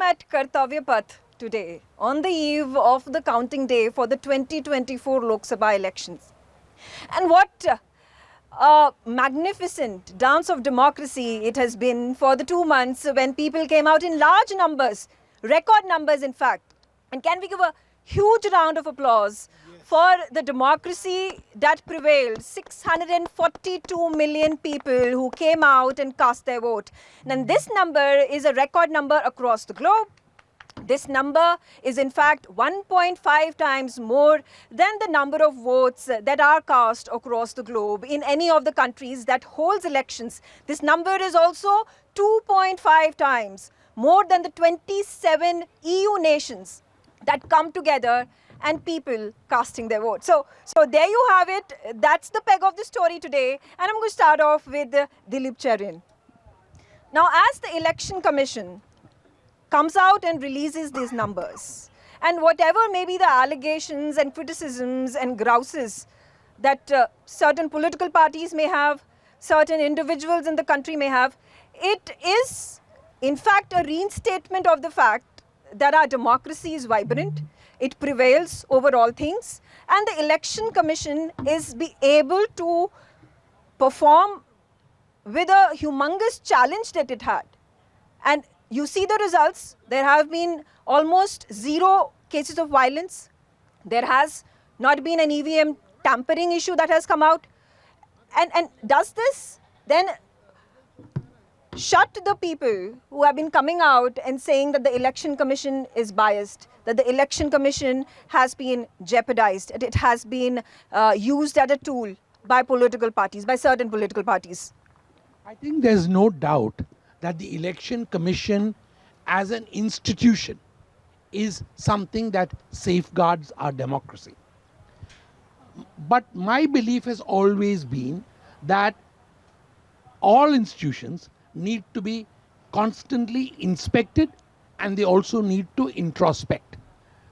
at Kartavya Path today on the eve of the counting day for the 2024 Lok Sabha elections. And what a magnificent dance of democracy it has been for the 2 months when people came out in large numbers, record numbers in fact. And can we give a huge round of applause for the democracy that prevailed? 642 million people who came out and cast their vote. And this number is a record number across the globe. This number is in fact 1.5 times more than the number of votes that are cast across the globe in any of the countries that holds elections. This number is also 2.5 times more than the 27 EU nations that come together and people casting their vote. So there you have it. That's the peg of the story today. And I'm going to start off with Dilip Cherian. Now, as the Election Commission comes out and releases these numbers, and whatever may be the allegations and criticisms and grouses that certain political parties may have, certain individuals in the country may have, it is in fact a reinstatement of the fact that our democracy is vibrant, it prevails over all things, and the Election Commission is able to perform with a humongous challenge that it had. And you see the results. There have been almost 0 cases of violence. There has not been an EVM tampering issue that has come out. And does this then shut the people who have been coming out and saying that the Election Commission is biased, that the Election Commission has been jeopardized, that it has been used as a tool by political parties, by certain political parties? I think there's no doubt that the Election Commission as an institution is something that safeguards our democracy. But my belief has always been that all institutions need to be constantly inspected and they also need to introspect.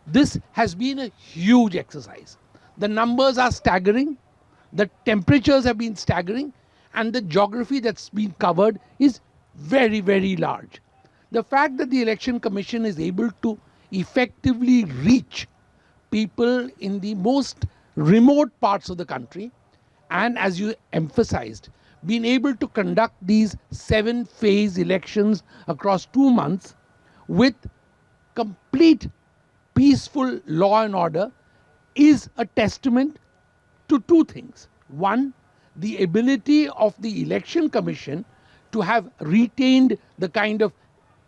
This has been a huge exercise. The numbers are staggering, the temperatures have been staggering, and the geography that's been covered is very, very large. The fact that the Election Commission is able to effectively reach people in the most remote parts of the country, and as you emphasized, being able to conduct these 7-phase elections across 2 months with complete peaceful law and order is a testament to 2 things. One, the ability of the Election Commission to have retained the kind of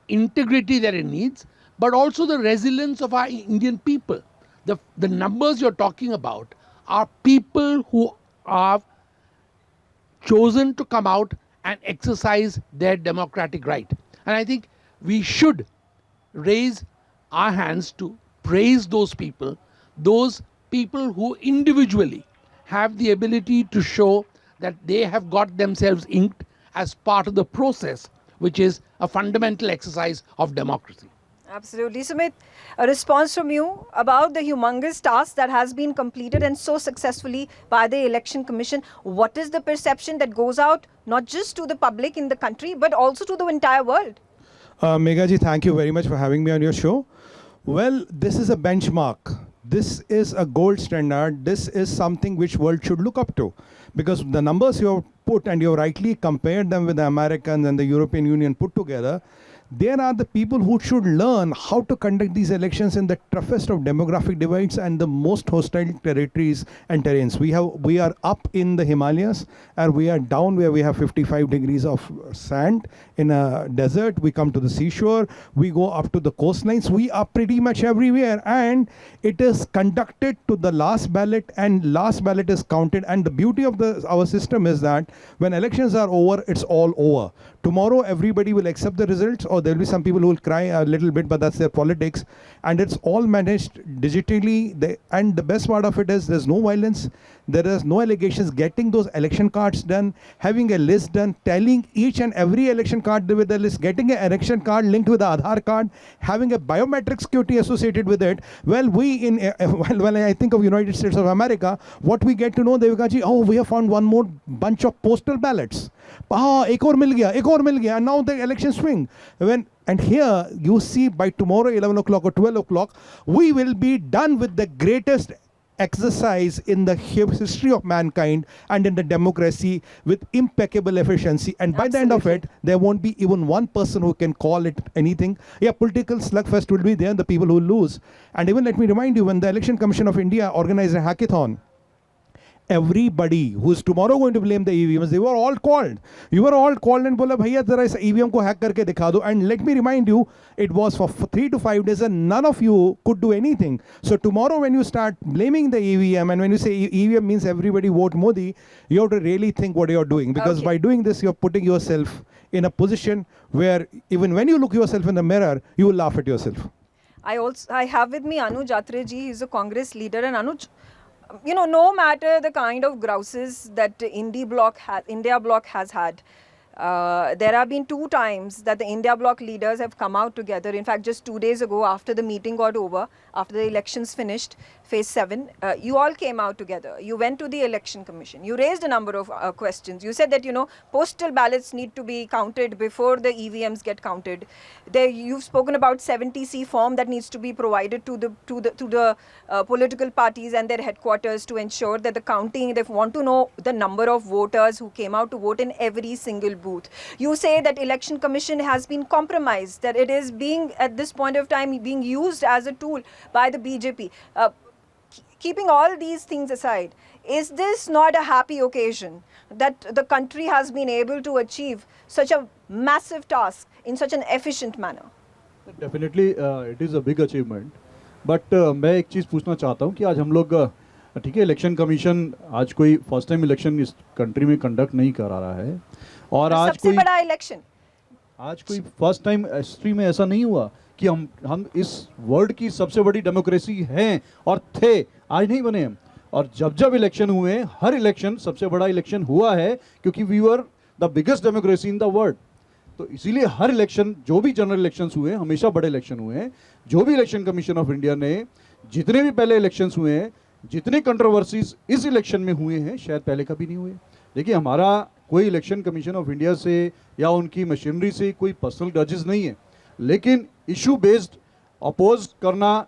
integrity that it needs, but also the resilience of our Indian people. The numbers you're talking about are people who are chosen to come out and exercise their democratic right. And I think we should raise our hands to praise those people who individually have the ability to show that they have got themselves inked as part of the process, which is a fundamental exercise of democracy. Absolutely. Sumit, a response from you about the humongous task that has been completed and so successfully by the Election Commission. What is the perception that goes out not just to the public in the country, but also to the entire world? Megha ji, thank you very much for having me on your show. Well, this is a benchmark. This is a gold standard. This is something which world should look up to, because the numbers you have put, and you have rightly compared them with the Americans and the European Union put together, there are the people who should learn how to conduct these elections in the toughest of demographic divides and the most hostile territories and terrains. We are up in the Himalayas, and we are down where we have 55 degrees of sand in a desert. We come to the seashore, we go up to the coastlines, we are pretty much everywhere, and it is conducted to the last ballot, and last ballot is counted. And the beauty of our system is that when elections are over, it's all over. Tomorrow everybody will accept the results, or there will be some people who will cry a little bit, but that's their politics. And it's all managed digitally. And the best part of it is there's no violence, There is no allegations. Getting those election cards done, having a list done, tallying each and every election card with the list, getting an election card linked with the Aadhaar card, having a biometric security associated with it. Well, when I think of United States of America, what we get to know, Devika ji, oh, we have found one more bunch of postal ballots. एक और मिल गया, and now the election swing. And here you see by tomorrow 11 o'clock or 12 o'clock, we will be done with the greatest exercise in the history of mankind and in the democracy with impeccable efficiency. And by the end of it, there won't be even one person who can call it anything. Yeah, political slugfest will be there, the people who lose. And even let me remind you, when the Election Commission of India organized a hackathon, everybody who is tomorrow going to blame the EVMs, they were all called. You were all called and बोला भैया जरा इस EVM को hack करके दिखा दो. And let me remind you, it was for 3 to 5 days and none of you could do anything. So tomorrow when you start blaming the EVM and when you say EVM means everybody vote Modi, you have to really think what you're doing, because by doing this you're putting yourself in a position where even when you look yourself in the mirror, you will laugh at yourself. I have with me Anuj Atre ji. He's a Congress leader, and Anuj, you know, no matter the kind of grouses that India Bloc has had, there have been 2 times that the India Bloc leaders have come out together. In fact, just 2 days ago, after the meeting got over, after the elections finished, phase 7, you all came out together. You went to the Election Commission. You raised a number of questions. You said that, you know, postal ballots need to be counted before the EVMs get counted. You've spoken about 70C form that needs to be provided to the political parties and their headquarters to ensure that the counting, they want to know the number of voters who came out to vote in every single booth. You say that Election Commission has been compromised, that it is being, at this point of time, being used as a tool by the BJP. Keeping all these things aside, is this not a happy occasion that the country has been able to achieve such a massive task in such an efficient manner? Definitely it is a big achievement. But मैं एक चीज़ पूछना चाहता हूँ कि आज हम लोग ठीक है, इलेक्शन कमीशन आज कोई फर्स्ट टाइम इलेक्शन इस कंट्री में कंडक्ट नहीं करा रहा है, और आज सबसे बड़ा इलेक्शन, आज कोई फर्स्ट टाइम हिस्ट्री में ऐसा नहीं हुआ कि हम इस वर्ल्ड की सबसे बड़ी डेमोक्रेसी हैं और थे, आज नहीं बने हम. और जब इलेक्शन हुए, हर इलेक्शन सबसे बड़ा इलेक्शन हुआ है क्योंकि we were the biggest democracy in the world. तो इसीलिए हर इलेक्शन, जो भी जनरल इलेक्शंस हुए हमेशा बड़े इलेक्शन हुए हैं. जो भी इलेक्शन कमीशन ऑफ इंडिया ने जितने भी पहले इलेक्शंस हुए हैं, जितने कंट्रोवर्सीज इस इलेक्शन में हुए हैं, शायद पहले कभी नहीं हुए. देखिए, हमारा कोई इलेक्शन कमीशन ऑफ इंडिया से या उनकी मशीनरी से कोई पर्सनल ग्रजेस नहीं है, लेकिन इशू बेस्ड अपोज करना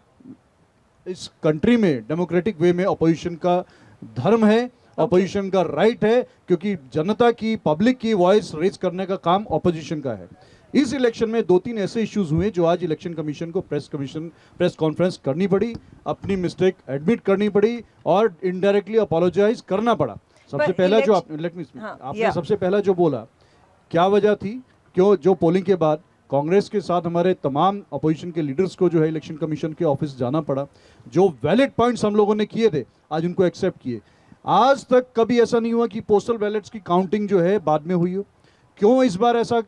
इस कंट्री में डेमोक्रेटिक वे में अपोजिशन का धर्म है, अपोजिशन का राइट है, क्योंकि जनता की, पब्लिक की वॉइस रेज करने का काम अपोजिशन का है. इस इलेक्शन में 2-3 ऐसे इश्यूज हुए जो आज इलेक्शन कमीशन को प्रेस कॉन्फ्रेंस करनी पड़ी, अपनी मिस्टेक एडमिट करनी पड़ी और इनडायरेक्टली अपोलोजाइज करना पड़ा. सबसे पहला जो आपने सबसे पहला जो बोला, क्या वजह थी, क्यों जो पोलिंग के बाद कांग्रेस के साथ हमारे तमाम अपोजिशन के लीडर्स को जो है इलेक्शन कमीशन के ऑफिस जाना पड़ा, जो वैलिड पॉइंट्स हम लोगों ने किए थे आज उनको एक्सेप्ट किए. आज तक कभी ऐसा नहीं हुआ कि पोस्टल बैलेट्स की काउंटिंग जो है बाद में हुई हो. क्यों इस बार ऐसा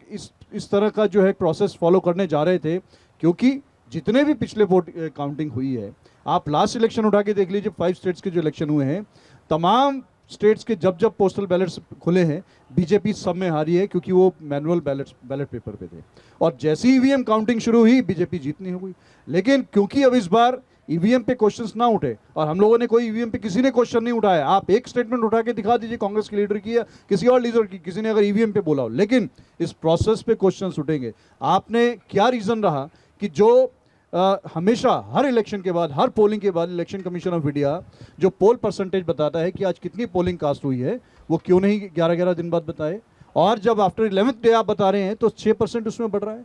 इस तरह का जो है प्रोसेस फॉलो करने जा रहे थे, क्योंकि जितने भी पिछले वोट काउंटिंग हुई है, आप लास्ट इलेक्शन उठा के देख लीजिए, 5 स्टेट्स के जो इलेक्शन हुए हैं, तमाम स्टेट्स के जब पोस्टल बैलेट्स खुले हैं, बीजेपी सब में हारी है क्योंकि वो मैनुअल बैलेट पेपर पे थे. और जैसी ईवीएम काउंटिंग शुरू हुई, बीजेपी जीतनी हो गई. लेकिन क्योंकि अब इस बार ईवीएम पे क्वेश्चंस ना उठे, और हम लोगों ने कोई ईवीएम पे किसी ने क्वेश्चन नहीं उठाया. आप एक स्टेटमेंट उठा के दिखा दीजिए कांग्रेस के लीडर की या किसी और लीडर की, किसी ने अगर ईवीएम पे बोला हो, लेकिन इस प्रोसेस पे क्वेश्चंस उठेंगे. आपने क्या रीजन रहा कि जो हमेशा हर इलेक्शन के बाद, हर पोलिंग के बाद इलेक्शन कमीशन ऑफ इंडिया जो पोल परसेंटेज बताता है कि आज कितनी पोलिंग कास्ट हुई है, वो क्यों नहीं 11-11 दिन बाद बताए, और जब आफ्टर 11th डे आप बता रहे हैं तो 6% उसमें बढ़ रहा है.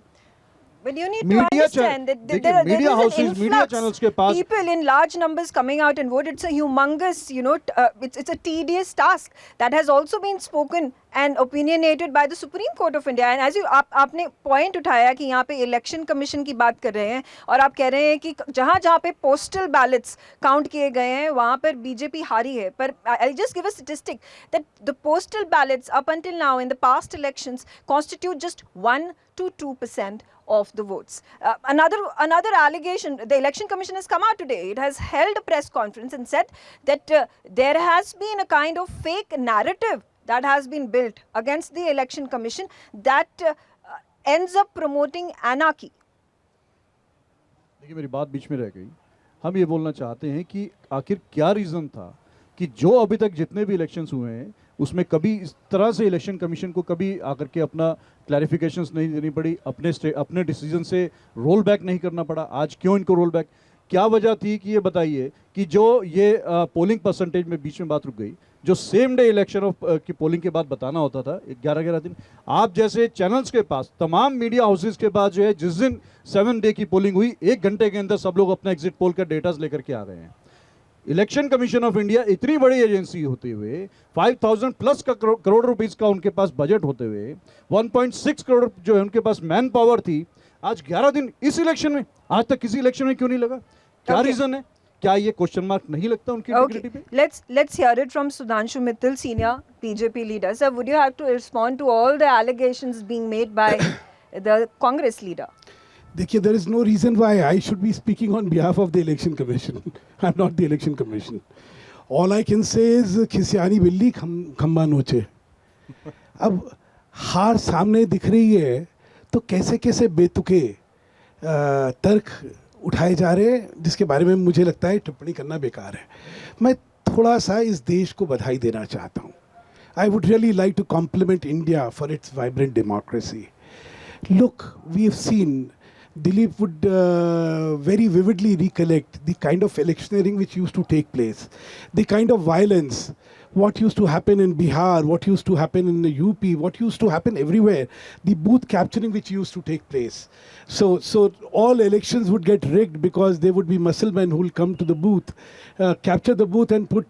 But you need to understand that there is an influx, people in large numbers coming out and vote. It's a humongous, it's a tedious task that has also been spoken and opinionated by the Supreme Court of India. And as you आपने point उठाया कि यहाँ पे election commission की बात कर रहे हैं और आप कह रहे हैं कि जहाँ जहाँ पे postal ballots count किए गए हैं वहाँ पर बीजेपी हारी है. पर I'll just give a statistic that the postal ballots up until now in the past elections constitute just 1 to 2% of the votes. Another allegation, the election commission has come out today. It has held a press conference and said that there has been a kind of fake narrative that has been built against the election commission that ends up promoting anarchy. देखिए मेरी बात बीच में रह गई. हम ये बोलना चाहते हैं कि आखिर क्या रीज़न था कि जो अभी तक जितने भी इलेक्शंस हुए हैं उसमें कभी इस तरह से इलेक्शन कमीशन को कभी आकर के अपना क्लैरिफिकेशंस नहीं देनी पड़ी, अपने डिसीजन से रोल बैक नहीं करना पड़ा. आज क्यों इनको रोल बैक, क्या वजह थी कि ये बताइए कि जो ये पोलिंग परसेंटेज में बीच में बात रुक गई, जो सेम डे इलेक्शन की पोलिंग के बाद बताना होता था 11-11 दिन, आप जैसे चैनल्स के पास, तमाम मीडिया हाउसेज के पास जो है जिस दिन 7 डे की पोलिंग हुई 1 घंटे के अंदर सब लोग अपना एग्जिट पोल का डेटाज लेकर के आ रहे हैं. इलेक्शन कमीशन ऑफ इंडिया इतनी बड़ी एजेंसी होते हुए 5000 प्लस का करोड़ रुपीस का उनके पास बजट होते हुए 1.6 करोड़ जो है उनके पास मैन पावर थी, आज 11 दिन इस इलेक्शन में, आज तक किसी इलेक्शन में क्यों नहीं लगा? क्या रीजन है? क्या ये क्वेश्चन मार्क नहीं लगता उनकी इंटीग्रिटी पे? Let's hear it from Sudhanshu Mittal, senior BJP leader. Sir, would you have to respond to all the allegations being made by the Congress leader? देखिए, there is no reason why I should be speaking on behalf of the election commission. I'm not the election commission. All I can say is खिसियानी बिल्ली खम्बा नोचे. अब हार सामने दिख रही है तो कैसे कैसे बेतुके तर्क उठाए जा रहे हैं जिसके बारे में मुझे लगता है टिप्पणी करना बेकार है. मैं थोड़ा सा इस देश को बधाई देना चाहता हूँ. I would really like to compliment India for its vibrant democracy. Look, we have seen Dilip would very vividly recollect the kind of electioneering which used to take place, the kind of violence, what used to happen in Bihar, what used to happen in the UP, what used to happen everywhere, the booth capturing which used to take place. So all elections would get rigged because there would be musclemen who will come to the booth, capture the booth and put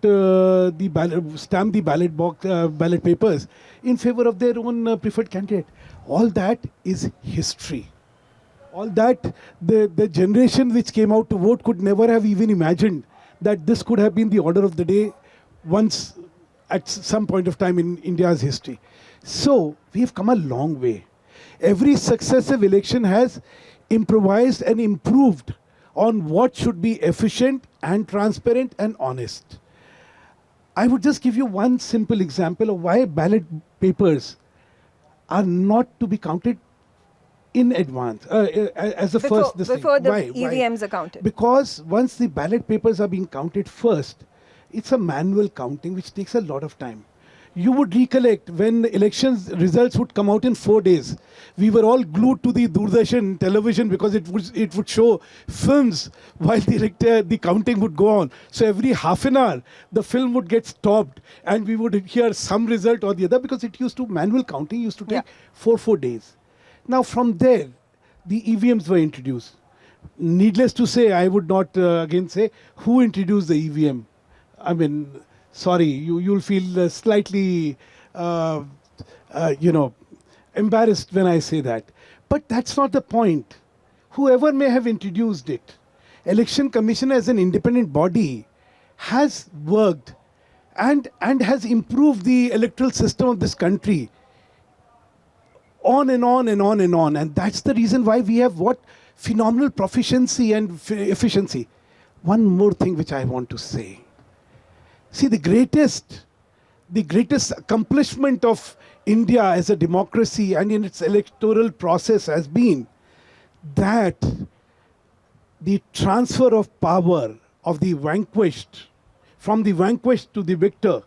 stamp the ballot papers in favor of their own preferred candidate. All that is history. All that the generation which came out to vote could never have even imagined that this could have been the order of the day once at some point of time in India's history. So we have come a long way. Every successive election has improvised and improved on what should be efficient and transparent and honest. I would just give you one simple example of why ballot papers are not to be counted in advance as the first this before thing. the Why? EVMs are counted. Because once the ballot papers are being counted first, it's a manual counting which takes a lot of time. You would recollect when the elections results would come out in 4 days. We were all glued to the Doordarshan television because it would show films while the counting would go on. So every half an hour, the film would get stopped and we would hear some result or the other because it used to, manual counting used to take 4 days. Now from there, the EVMs were introduced. Needless to say, I would not again say who introduced the EVM. I mean, sorry, you'll feel slightly, embarrassed when I say that. But that's not the point. Whoever may have introduced it, Election Commission as an independent body has worked and has improved the electoral system of this country on and on and on and on. And that's the reason why we have what phenomenal proficiency and efficiency. One more thing which I want to say. See, the greatest accomplishment of India as a democracy and in its electoral process has been that the transfer of power of the vanquished, from the vanquished to the victor,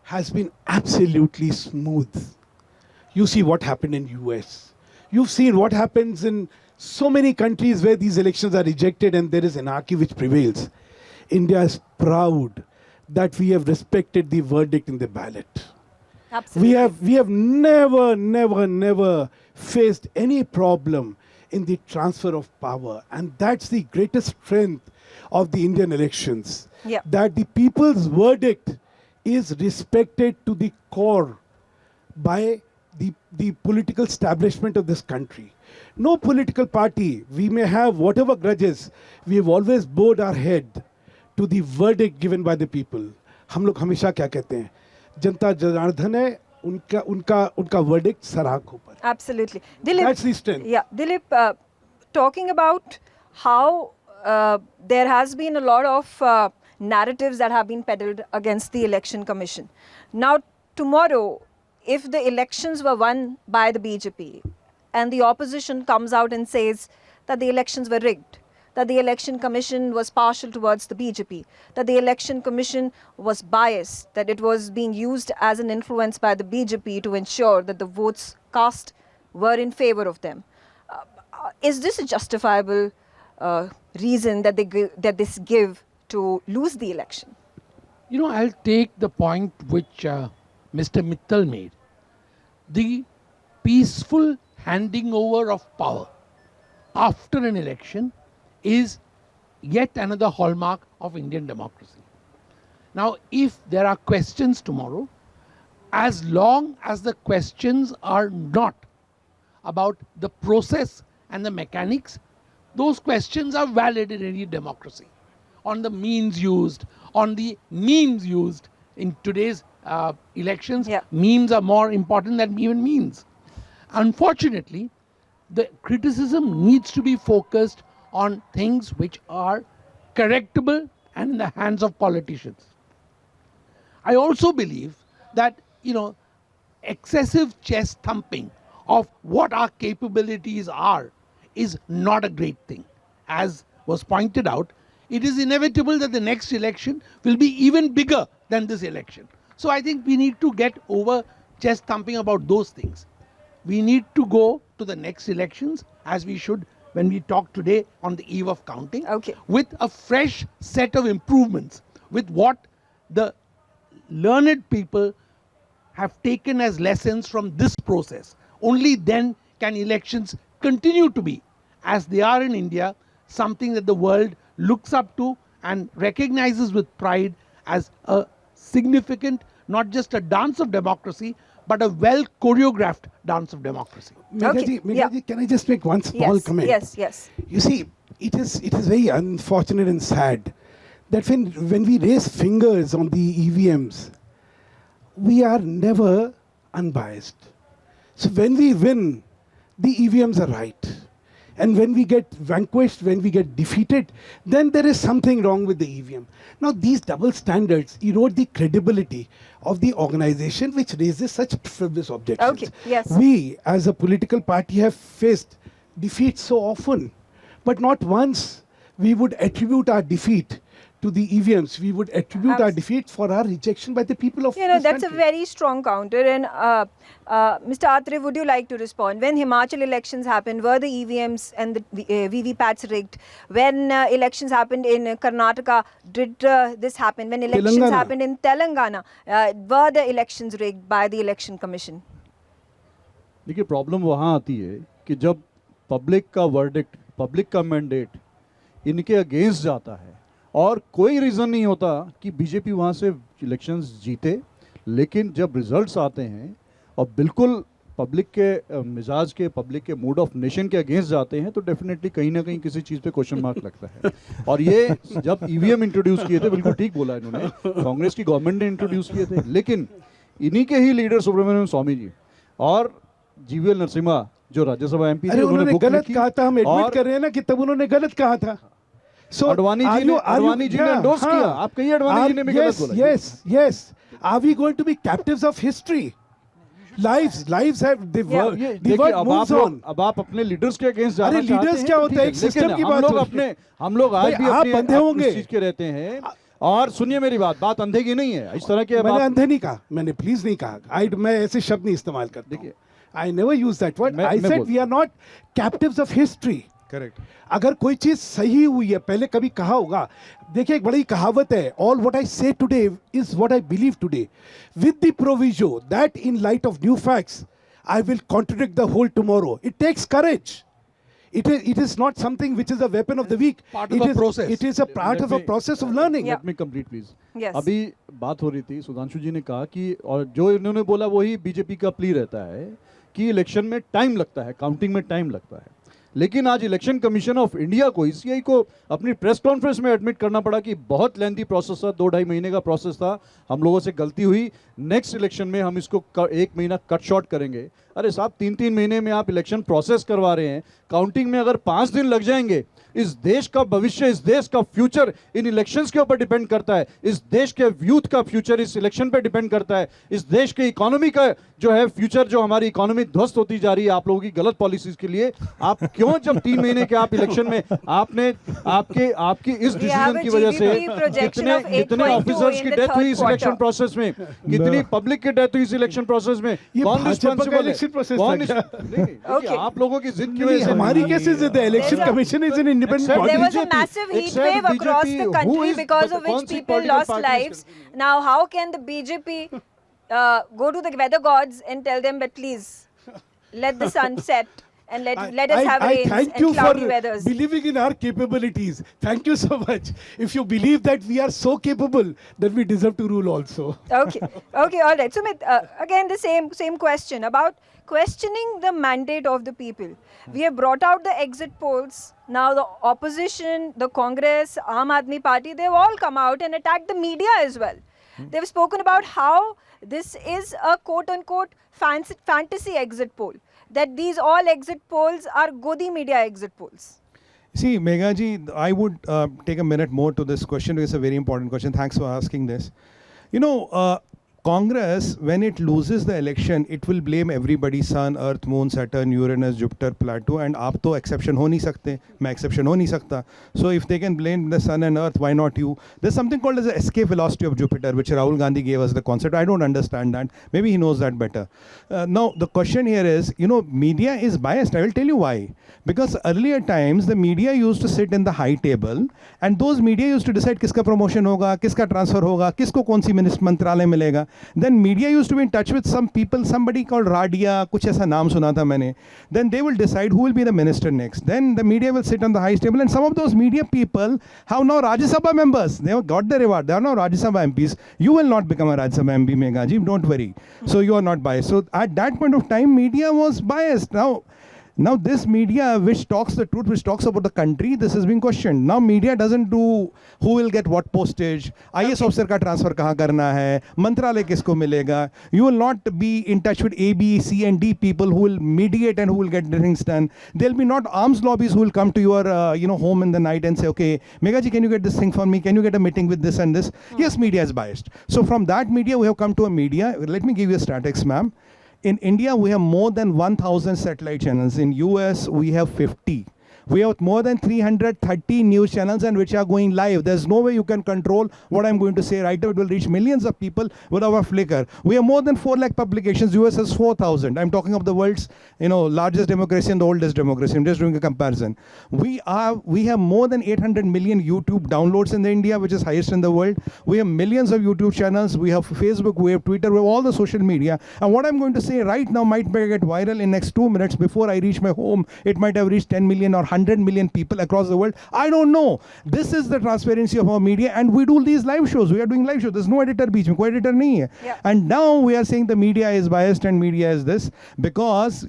has been absolutely smooth. You see what happened in US. You've seen what happens in so many countries where these elections are rejected and there is anarchy which prevails. India is proud that we have respected the verdict in the ballot. Absolutely. We have never faced any problem in the transfer of power, and that's the greatest strength of the Indian elections. Yeah. That the people's verdict is respected to the core by the political establishment of this country. No political party, we may have whatever grudges, we have always bowed our head to the verdict given by the people. हम लोग हमेशा क्या कहते हैं, जनता जनार्दन है, उनका verdict sir आंखों पर. Absolutely. Dilip, That's the strength. Yeah, Dilip, talking about how there has been a lot of narratives that have been peddled against the Election Commission. Now, tomorrow, if the elections were won by the BJP and the opposition comes out and says that the elections were rigged, that the Election Commission was partial towards the BJP, that the Election Commission was biased, that it was being used as an influence by the BJP to ensure that the votes cast were in favor of them. Is this a justifiable reason that this give to lose the election? You know, I'll take the point which Mr. Mittal made. The peaceful handing over of power after an election is yet another hallmark of Indian democracy. Now, if there are questions tomorrow, as long as the questions are not about the process and the mechanics, those questions are valid in any democracy. On the means used, on the memes used in today's elections, Yeah. memes are more important than even means. Unfortunately, the criticism needs to be focused on things which are correctable and in the hands of politicians. I also believe that, excessive chest thumping of what our capabilities are is not a great thing. As was pointed out, it is inevitable that the next election will be even bigger than this election. So I think we need to get over chest thumping about those things. We need to go to the next elections, as we should when we talk today on the eve of counting, Okay. with a fresh set of improvements, with what the learned people have taken as lessons from this process. Only then can elections continue to be, as they are in India, something that the world looks up to and recognizes with pride as a significant, not just a dance of democracy, but a well choreographed dance of democracy. Okay, yeah. Megha ji, can I just make one small Yes, comment? yes. You see, it is very unfortunate and sad that when we raise fingers on the EVMs, we are never unbiased. So when we win, the EVMs are right. And when we get vanquished, when we get defeated, then there is something wrong with the EVM. Now, these double standards erode the credibility of the organization which raises such frivolous objections. Okay, yes. We, as a political party, have faced defeat so often, but not once we would attribute our defeat to the EVMs. We would attribute our defeat for our rejection by the people of this That's country. a very strong counter. And Mr. Atre, would you like to respond? When Himachal elections happened, were the EVMs and the VVPATs rigged? When elections happened in Karnataka, did this happen? When elections Telangana. happened in Telangana, were the elections rigged by the Election Commission? देखिए problem वहाँ आती है कि जब public का verdict, public का mandate इनके against जाता है और कोई रीज़न नहीं होता कि बीजेपी वहाँ से इलेक्शंस जीते, लेकिन जब रिजल्ट्स आते हैं और बिल्कुल पब्लिक के मिजाज के, पब्लिक के मूड ऑफ नेशन के अगेंस्ट जाते हैं, तो डेफिनेटली कहीं ना कहीं किसी चीज़ पे क्वेश्चन मार्क लगता है। और ये जब ईवीएम इंट्रोड्यूस किए थे, बिल्कुल ठीक बोला इन्होंने, कांग्रेस की गवर्नमेंट ने इंट्रोड्यूस किए थे, लेकिन इन्हीं के ही लीडर सुब्रमण्यम स्वामी जी और जीवीएल नरसिम्हा जो राज्यसभा एमपी थे, उन्होंने बुक गलत लिखी कहा था, हम एडमिट और कर रहे हैं ना कि तब उन्होंने गलत कहा था। So अडवाणी जी ने एंडोर्स किया। आप कहिए अडवाणी जी ने भी गलत बोला। Yes. Are we going to be captives of history? Lives have the word. ये The देखिए, word moves on. अब आप अपने लीडर्स के अगेंस्ट जाना अरे चाहते leaders हैं क्या तो होता ठीक है? एक लेकिन system की हम बात लोग होती है। हम लोग आज भाई, भी आप अपने बंधे होंगे। इस चीज के रहते हैं। और सुनिए मेरी बात अंधे की नहीं है, इस तरह के मैंने अंधे नहीं कहा, मैंने प्लीज नहीं कहा, मैं ऐसे शब्द नहीं इस्तेमाल करता। देखिए, I never use that word. मैं I said बोलता we are not captives of history. Correct. अगर कोई चीज सही हुई है, पहले कभी कहा होगा। देखिए, एक बड़ी कहावत है, all what I say today is what I believe today, with the proviso that in light of new facts I will contradict the whole tomorrow. It takes courage. It is not something which is a weapon of the weak. Part of It a is- process. It is a part of a process of learning. Yeah. Let me complete please Yes. अभी बात हो रही थी, सुधांशु जी ने कहा कि और जो इन्होंने बोला वही बीजेपी का प्ली रहता है कि इलेक्शन में टाइम लगता है, काउंटिंग में टाइम लगता है। लेकिन आज इलेक्शन कमीशन ऑफ इंडिया को, ईसीआई को अपनी प्रेस कॉन्फ्रेंस में एडमिट करना पड़ा कि बहुत लेंथी प्रोसेस था, 2-2.5 महीने का प्रोसेस था, हम लोगों से गलती हुई, नेक्स्ट इलेक्शन में हम इसको 1 महीना कट शॉर्ट करेंगे। अरे साहब, 3-3 महीने में आप इलेक्शन प्रोसेस करवा रहे हैं, काउंटिंग में अगर 5 दिन लग जाएंगे, इस देश का भविष्य, इस देश का फ्यूचर इन इलेक्शंस के ऊपर डिपेंड करता है, इस देश के यूथ का फ्यूचर इस इलेक्शन पे डिपेंड करता है, इस देश के इकोनॉमी का जो है फ्यूचर, जो हमारी इकोनॉमी ध्वस्त होती जा रही है आप लोगों की गलत पॉलिसीज के लिए। आप क्यों जब 3 महीने के आप इलेक्शन में आपने आपकी इस डिसीजन की वजह से कितने कितने ऑफिसर्स की डेथ हुई इस इलेक्शन प्रोसेस में, कितनी पब्लिक की डेथ हुई इस इलेक्शन प्रोसेस में, ये कौन भाजपा का रिस्पांसिबल है? election process कौन था क्या? नहीं, देखिए, Okay. आप लोगों की जिद की नहीं, वजह से हमारी कैसे जिद है? Election There's a- commission is an independent Except body. There was a BJP, massive heat except wave across BJP, the who country is because the- of which कौन सी people political lost party lives. is- Now, how can the BJP go to the weather gods and tell them, but please, let the sun set and let us have I rains thank and you cloudy for weathers. believing in our capabilities. Thank you so much. If you believe that we are so capable, then we deserve to rule also. Okay, okay, all right. Sumit, again the same question about questioning the mandate of the people. We have brought out the exit polls. Now the opposition, the Congress, Aam Aadmi Party, they've all come out and attacked the media as well. They've spoken about how this is a quote-unquote fantasy exit poll. That these all exit polls are Godi media exit polls. See, Megha ji, I would take a minute more to this question because it's a very important question. Thanks for asking this. You know, Congress, when it loses the election, it will blame everybody, Sun, Earth, Moon, Saturn, Uranus, Jupiter, Plato, and आप तो exception हो नहीं सकते, मैं exception हो नहीं सकता. So if they can blame the Sun and Earth, why not you? There's something called as the escape velocity of Jupiter, which Rahul Gandhi gave us the concept. I don't understand that. Maybe he knows that better. Now, the question here is, you know, media is biased. I will tell you why. Because earlier times, the media used to sit in the high table, and those media used to decide किसका promotion होगा, किसका transfer होगा, किसको कौन सी मंत्रालय मिलेगा. Then media used to be in touch with some people, somebody called Radia, कुछ ऐसा नाम सुना था मैंने. Then they will decide who will be the minister next. Then the media will sit on the high table, and some of those media people have now Rajya Sabha members. They have got the reward. They are now Rajya Sabha MPs. You will not become a Rajya Sabha MP, Megha ji. Don't worry. So you are not biased. So at that point of time, media was biased. Now this media which talks the truth, which talks about the country, this is being questioned. Now media doesn't do who will get what postage, IAS officer का transfer कहाँ करना है, मंत्रालय किसको मिलेगा. You will not be in touch with A, B, C and D people who will mediate and who will get things done. There will be not arms lobbies who will come to your home in the night and say, okay, Megha ji, can you get this thing for me? Can you get a meeting with this and this? Yes, media is biased. So from that media, we have come to a media. Let me give you a statistics, ma'am. In India, we have more than 1,000 satellite channels. In US, we have 50. We have more than 330 news channels and which are going live. There's no way you can control what I'm going to say right now. It will reach millions of people without a flicker. We have more than 4 lakh publications. US has 4,000. I'm talking of the world's largest democracy and the oldest democracy. I'm just doing a comparison. We have more than 800 million YouTube downloads in India, which is highest in the world. We have millions of YouTube channels. We have Facebook, we have Twitter, we have all the social media. And what I'm going to say right now might get viral in next 2 minutes. Before I reach my home, it might have reached 10 million or 100 million people across the world. I don't know. This is the transparency of our media, and we do these live shows. We are doing live shows. There's no editor beach mein, koi editor nahi hai. Yeah. And now we are saying the media is biased and media is this because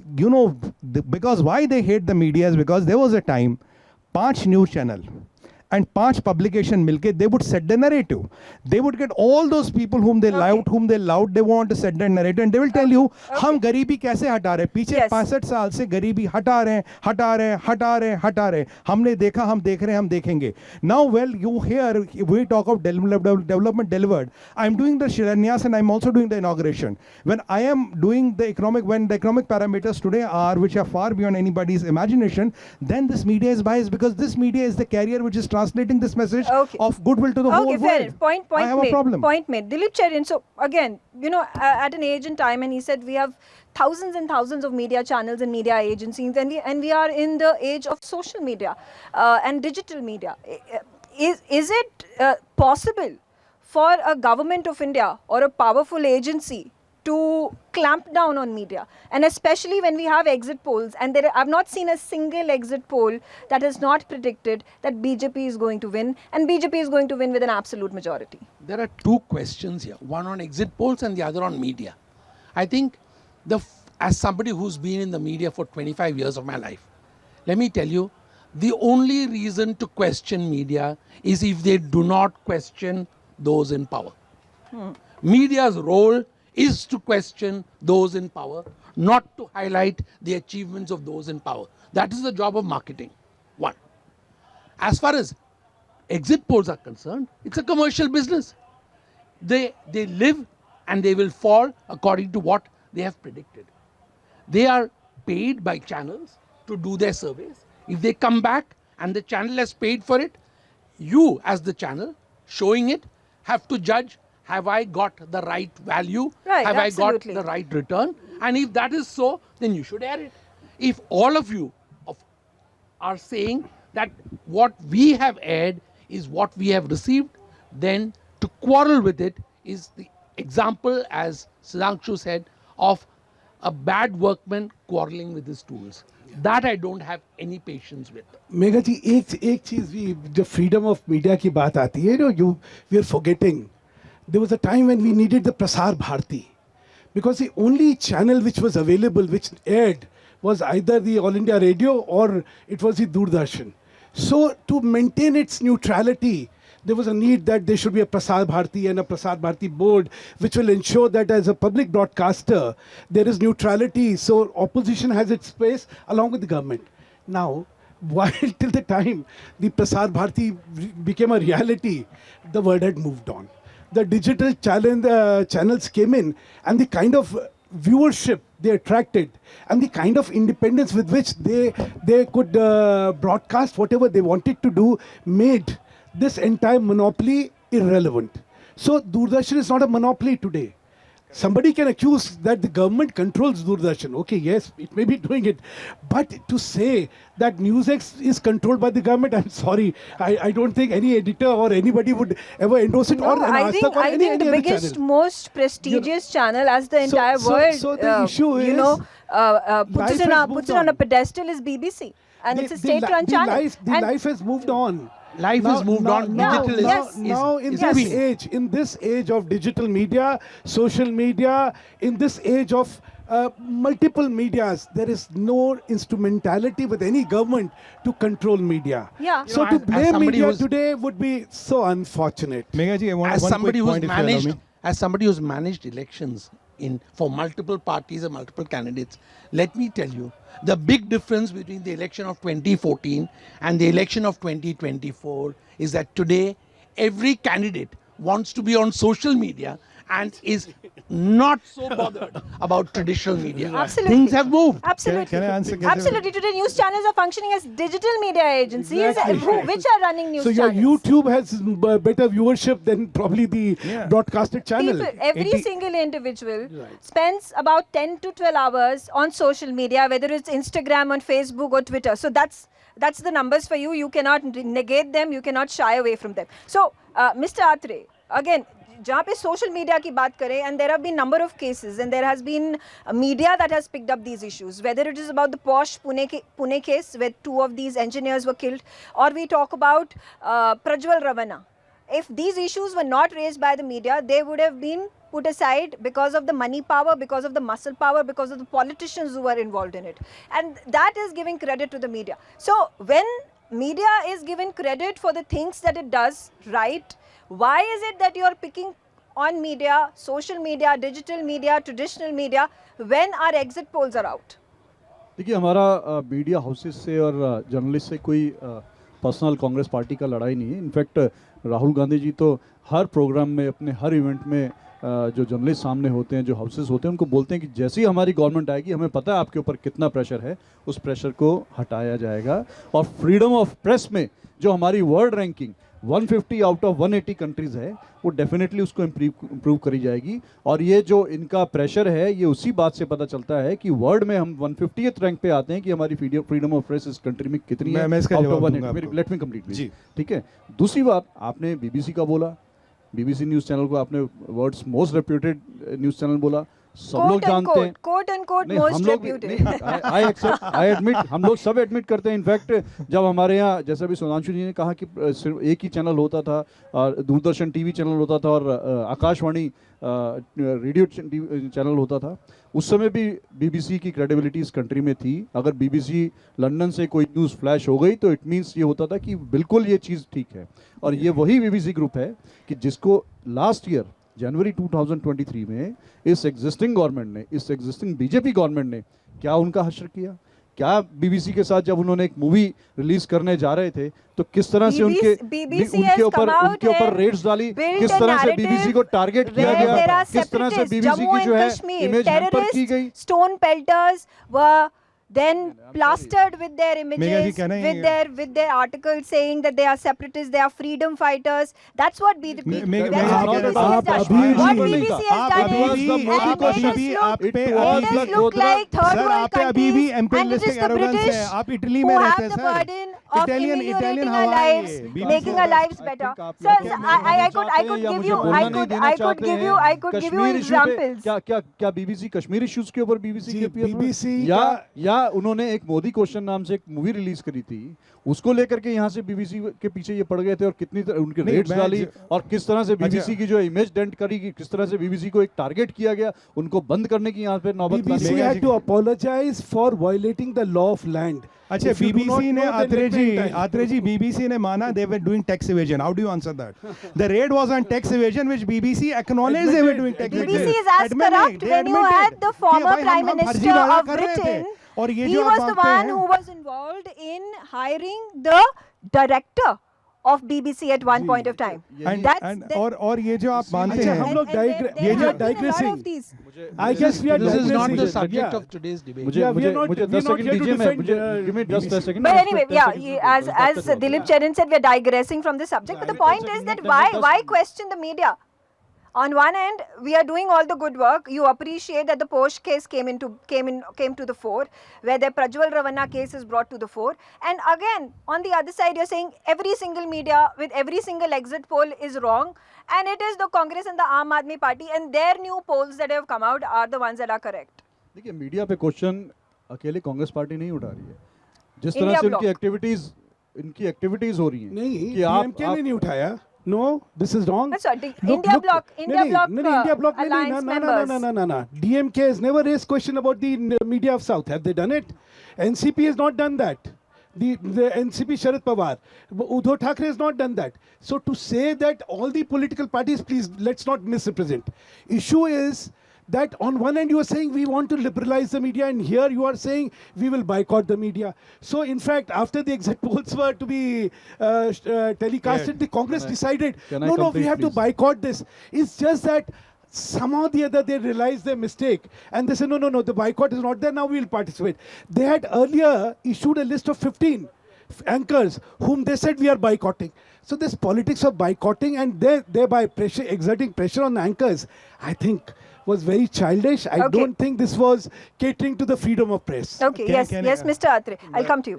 because why they hate the media is because there was a time 5 news channel and 5 publication milke, they would set the narrative. They would get all those people whom they loved, they want to set the narrative, and they will tell you, हम गरीबी कैसे हटा रहे, पीछे Yes. 65 साल से गरीबी हटा रहे, हमने देखा, हम देख रहे हैं, हम देखेंगे. Now, well, you hear, we talk of development delivered. I'm doing the Shiranyas and I'm also doing the inauguration. When I am doing the economic parameters today are, which are far beyond anybody's imagination, then this media is biased because this media is the carrier which is translating this message of goodwill to the whole Okay, world. fair. Point I have made. a problem. Point made. Dilip Cherian, so again, at an age and time, and he said we have thousands and thousands of media channels and media agencies, and we are in the age of social media and digital media. Is it possible for a government of India or a powerful agency to clamp down on media, and especially when we have exit polls, and I've not seen a single exit poll that has not predicted that BJP is going to win, and BJP is going to win with an absolute majority. There are two questions here, one on exit polls and the other on media. I think as somebody who's been in the media for 25 years of my life, let me tell you, the only reason to question media is if they do not question those in power. Media's role is to question those in power, not to highlight the achievements of those in power. That is the job of marketing. One. As far as exit polls are concerned, it's a commercial business. They live and they will fall according to what they have predicted. They are paid by channels to do their surveys. If they come back and the channel has paid for it, you as the channel showing it have to judge, have I got the right value? Right, have absolutely. I got the right return? And if that is so, then you should air it. If all of you are saying that what we have aired is what we have received, then to quarrel with it is the example, as Sudhanshu said, of a bad workman quarreling with his tools. That I don't have any patience with. Megha जी एक चीज भी जब freedom of media की बात आती है we are forgetting there was a time when we needed the Prasar Bharati because the only channel which was available which aired was either the All India Radio or it was the Doordarshan. So to maintain its neutrality, there was a need that there should be a Prasar Bharati and a Prasar Bharati board which will ensure that as a public broadcaster there is neutrality, so opposition has its space along with the government. Now, while till the time the Prasar Bharati became a reality, the world had moved on. The digital channels came in, and the kind of viewership they attracted and the kind of independence with which they could broadcast whatever they wanted to do made this entire monopoly irrelevant. So Doordarshan is not a monopoly today. Somebody can accuse that the government controls Doordarshan. Okay, yes, it may be doing it. But to say that NewsX is controlled by the government, I'm sorry. I don't think any editor or anybody would ever endorse it. No, or I think the biggest, channel. most prestigious channel as the entire world, so the issue is, puts it on a pedestal is BBC. And it's a state-run channel. Life has moved on. Life has moved on. Digital Now in this age of digital media, social media, in this age of multiple medias, there is no instrumentality with any government to control media. Yeah. So to blame media today would be so unfortunate. Megha ji, I want As one somebody quick who's point if you allow managed, me. as somebody who's managed elections for multiple parties and multiple candidates, let me tell you, the big difference between the election of 2014 and the election of 2024 is that today every candidate wants to be on social media and is not so bothered about traditional media. Absolutely. Things have moved. Absolutely. Can I answer? Absolutely. Today, news channels are functioning as digital media agencies Exactly. which are running news So your channels. YouTube has better viewership than probably the broadcasted channel. Every single individual spends about 10 to 12 hours on social media, whether it's Instagram, on Facebook or Twitter. So that's the numbers for you. You cannot negate them. You cannot shy away from them. So, Mr. Atre, again, जहाँ पे social media की बात करें, and there have been number of cases, and there has been media that has picked up these issues, whether it is about the posh Pune case where 2 of these engineers were killed, or we talk about Prajwal Ravana. If these issues were not raised by the media, they would have been put aside because of the money power, because of the muscle power, because of the politicians who were involved in it. And that is giving credit to the media. So when media is given credit for the things that it does right, why is it that you are picking on media, social media, digital media, traditional media when our exit polls are out? देखिए हमारा media houses से और journalist से कोई personal Congress party का लड़ाई नहीं है. इनफैक्ट राहुल गांधी जी तो हर प्रोग्राम में अपने हर इवेंट में जो जर्नलिस्ट सामने होते हैं, जो हाउसेस होते हैं, उनको बोलते हैं कि जैसे ही हमारी गवर्नमेंट आएगी हमें पता है आपके ऊपर कितना प्रेशर है, उस प्रेशर को हटाया जाएगा. और फ्रीडम ऑफ प्रेस में जो हमारी world ranking 150 out of 180 countries है, वो डेफिनेटली उसको इम्प्रूव करी जाएगी. और ये जो इनका प्रेशर है, ये उसी बात से पता चलता है कि वर्ल्ड में हम 150th रैंक पे आते हैं कि हमारी फ्रीडम ऑफ प्रेस इस कंट्री में कितनी है. मैं इसका जवाब दूंगा आपको. लेट मी कंप्लीट जी. ठीक है. दूसरी बात, आपने बीबीसी का बोला, बीबीसी न्यूज़ चैनल को आपने world's most reputed news channel बोला. सब लोग जानते हैं। quote unquote नहीं, most हम लोग reputed. I accept, I admit, हम लोग सब एडमिट करते हैं। इनफैक्ट जब हमारे यहाँ, जैसे भी सुधांशु जी ने कहा कि सिर्फ एक ही चैनल होता था, और दूरदर्शन टीवी चैनल होता था, और आकाशवाणी रेडियो चैनल होता था, उस समय भी बीबीसी की क्रेडिबिलिटी इस कंट्री में थी। अगर बीबीसी लंदन से कोई न्यूज़ फ्लैश हो गई तो इट मीन्स ये होता था कि बिल्कुल ये चीज़ ठीक है। और ये वही बीबीसी ग्रुप है कि जिसको लास्ट ईयर जनवरी 2023 में इस एग्जिस्टिंग गवर्नमेंट ने, इस एग्जिस्टिंग बीजेपी गवर्नमेंट ने क्या उनका हश्र किया? क्या बीबीसी के साथ जब उन्होंने एक मूवी रिलीज करने जा रहे थे तो किस तरह से उनके ऊपर रेड्स डाली, किस तरह से बीबीसी को टारगेट किया गया, किस तरह से बीबीसी की जो है इमेज हैम्पर की गई। Stone pelters were then plastered with their Megha images, ji, can I- with their articles saying that they are separatists, they are freedom fighters. That's what BBC Megha that's ji, what can BBC I- has done. अभी What ji- BBC has आप done अभी is भी- and आप it अभी has भी- looked- आप पे- it आप has भी- looked like third sir, world आप पे अभी भी countries, and it is imperialistic the arrogance British है। आप इटली who में have रहते हैं, the sir. burden of Italian ameliorating our हवा है lives, ये। BBC making our lives I better. think आप Sir, लोग I could या give मुझे you, बोलना I नहीं could देना give चाहते you, हैं। I could give you Kashmir issue पे examples. क्या बीबीसी कश्मीर इश्यूज के ऊपर बीबीसी जी, के अपीयर में? BBC या उन्होंने एक मोदी क्वेश्चन नाम से एक मूवी रिलीज करी थी, उसको लेकर के यहाँ से बीबीसी के पीछे ये पड़ गए थे, और कितनी उनके नहीं, रेट्स मैं डाली, और किस तरह से बीबीसी की जो इमेज डेंट करी, किस तरह से बीबीसी को एक टारगेट किया गया, उनको बंद करने की यहाँ पे नौबत BBC lie. had to apologize for violating the law of land. अच्छा, If you do not BBC ने know, then let me tell you. Atre ji BBC ने माना they were doing tax evasion. How do you answer that? The raid was on tax evasion, which BBC acknowledged they were doing tax evasion. BBC is as corrupt. When you had the former Prime Minister of Britain, और ये he जो was आप the मानते one हैं, who was involved in hiring the director of BBC at one point of time. and, That's and, the- और ये जो आप मानते अच्छा, हैं, हम लोग and there ये जो have been a lot digressing, of these. I guess we are This is not digressing. the subject Yeah. of today's debate. मुझे Yeah, we मुझे are not- मुझे we are 10 not second here to दीजिए, मैं defend, मुझे give me just 10 seconds. But मैं anyway, उसको 10 yeah, seconds as तब तक बोलूँ। Dilip Charan said, we are digressing from the subject. But the point is that why question the media? On one end, we are doing all the good work. You appreciate that the Posh case came to the fore, where the Prajwal Ravanna case is brought to the fore. And again, on the other side, you're saying every single media with every single exit poll is wrong, and it is the Congress and the Aam Aadmi Party and their new polls that have come out are the ones that are correct. देखिए, media पे question अकेले Congress party नहीं उठा रही है। जिस तरह India से bloc. इनकी एक्टिविटीज हो रही हैं नहीं, कि आप DMK ने नहीं उठाया. No, this is wrong. That's right. Look, India look. bloc, India नहीं, bloc, नहीं, नहीं, India bloc, नहीं, alliance no, members. no. DMK has never raised question about the media of South. Have they done it? NCP has not done that. The NCP Sharad Pawar, Uddhav Thackeray has not done that. So to say that all the political parties, please let's not misrepresent. Issue is that on one end you are saying we want to liberalize the media, and here you are saying we will boycott the media. So in fact, after the exit polls were to be telecasted, the Congress decided, can I no, we complete, have to please? boycott this. It's just that somehow or the other they realized their mistake, and they said, no, the boycott is not there, now we will participate. They had earlier issued a list of 15 anchors whom they said we are boycotting. So this politics of boycotting and thereby exerting pressure on the anchors, I think was very childish. I Okay. don't think this was catering to the freedom of press. Okay, yes, Mr. Atre. I'll come to you.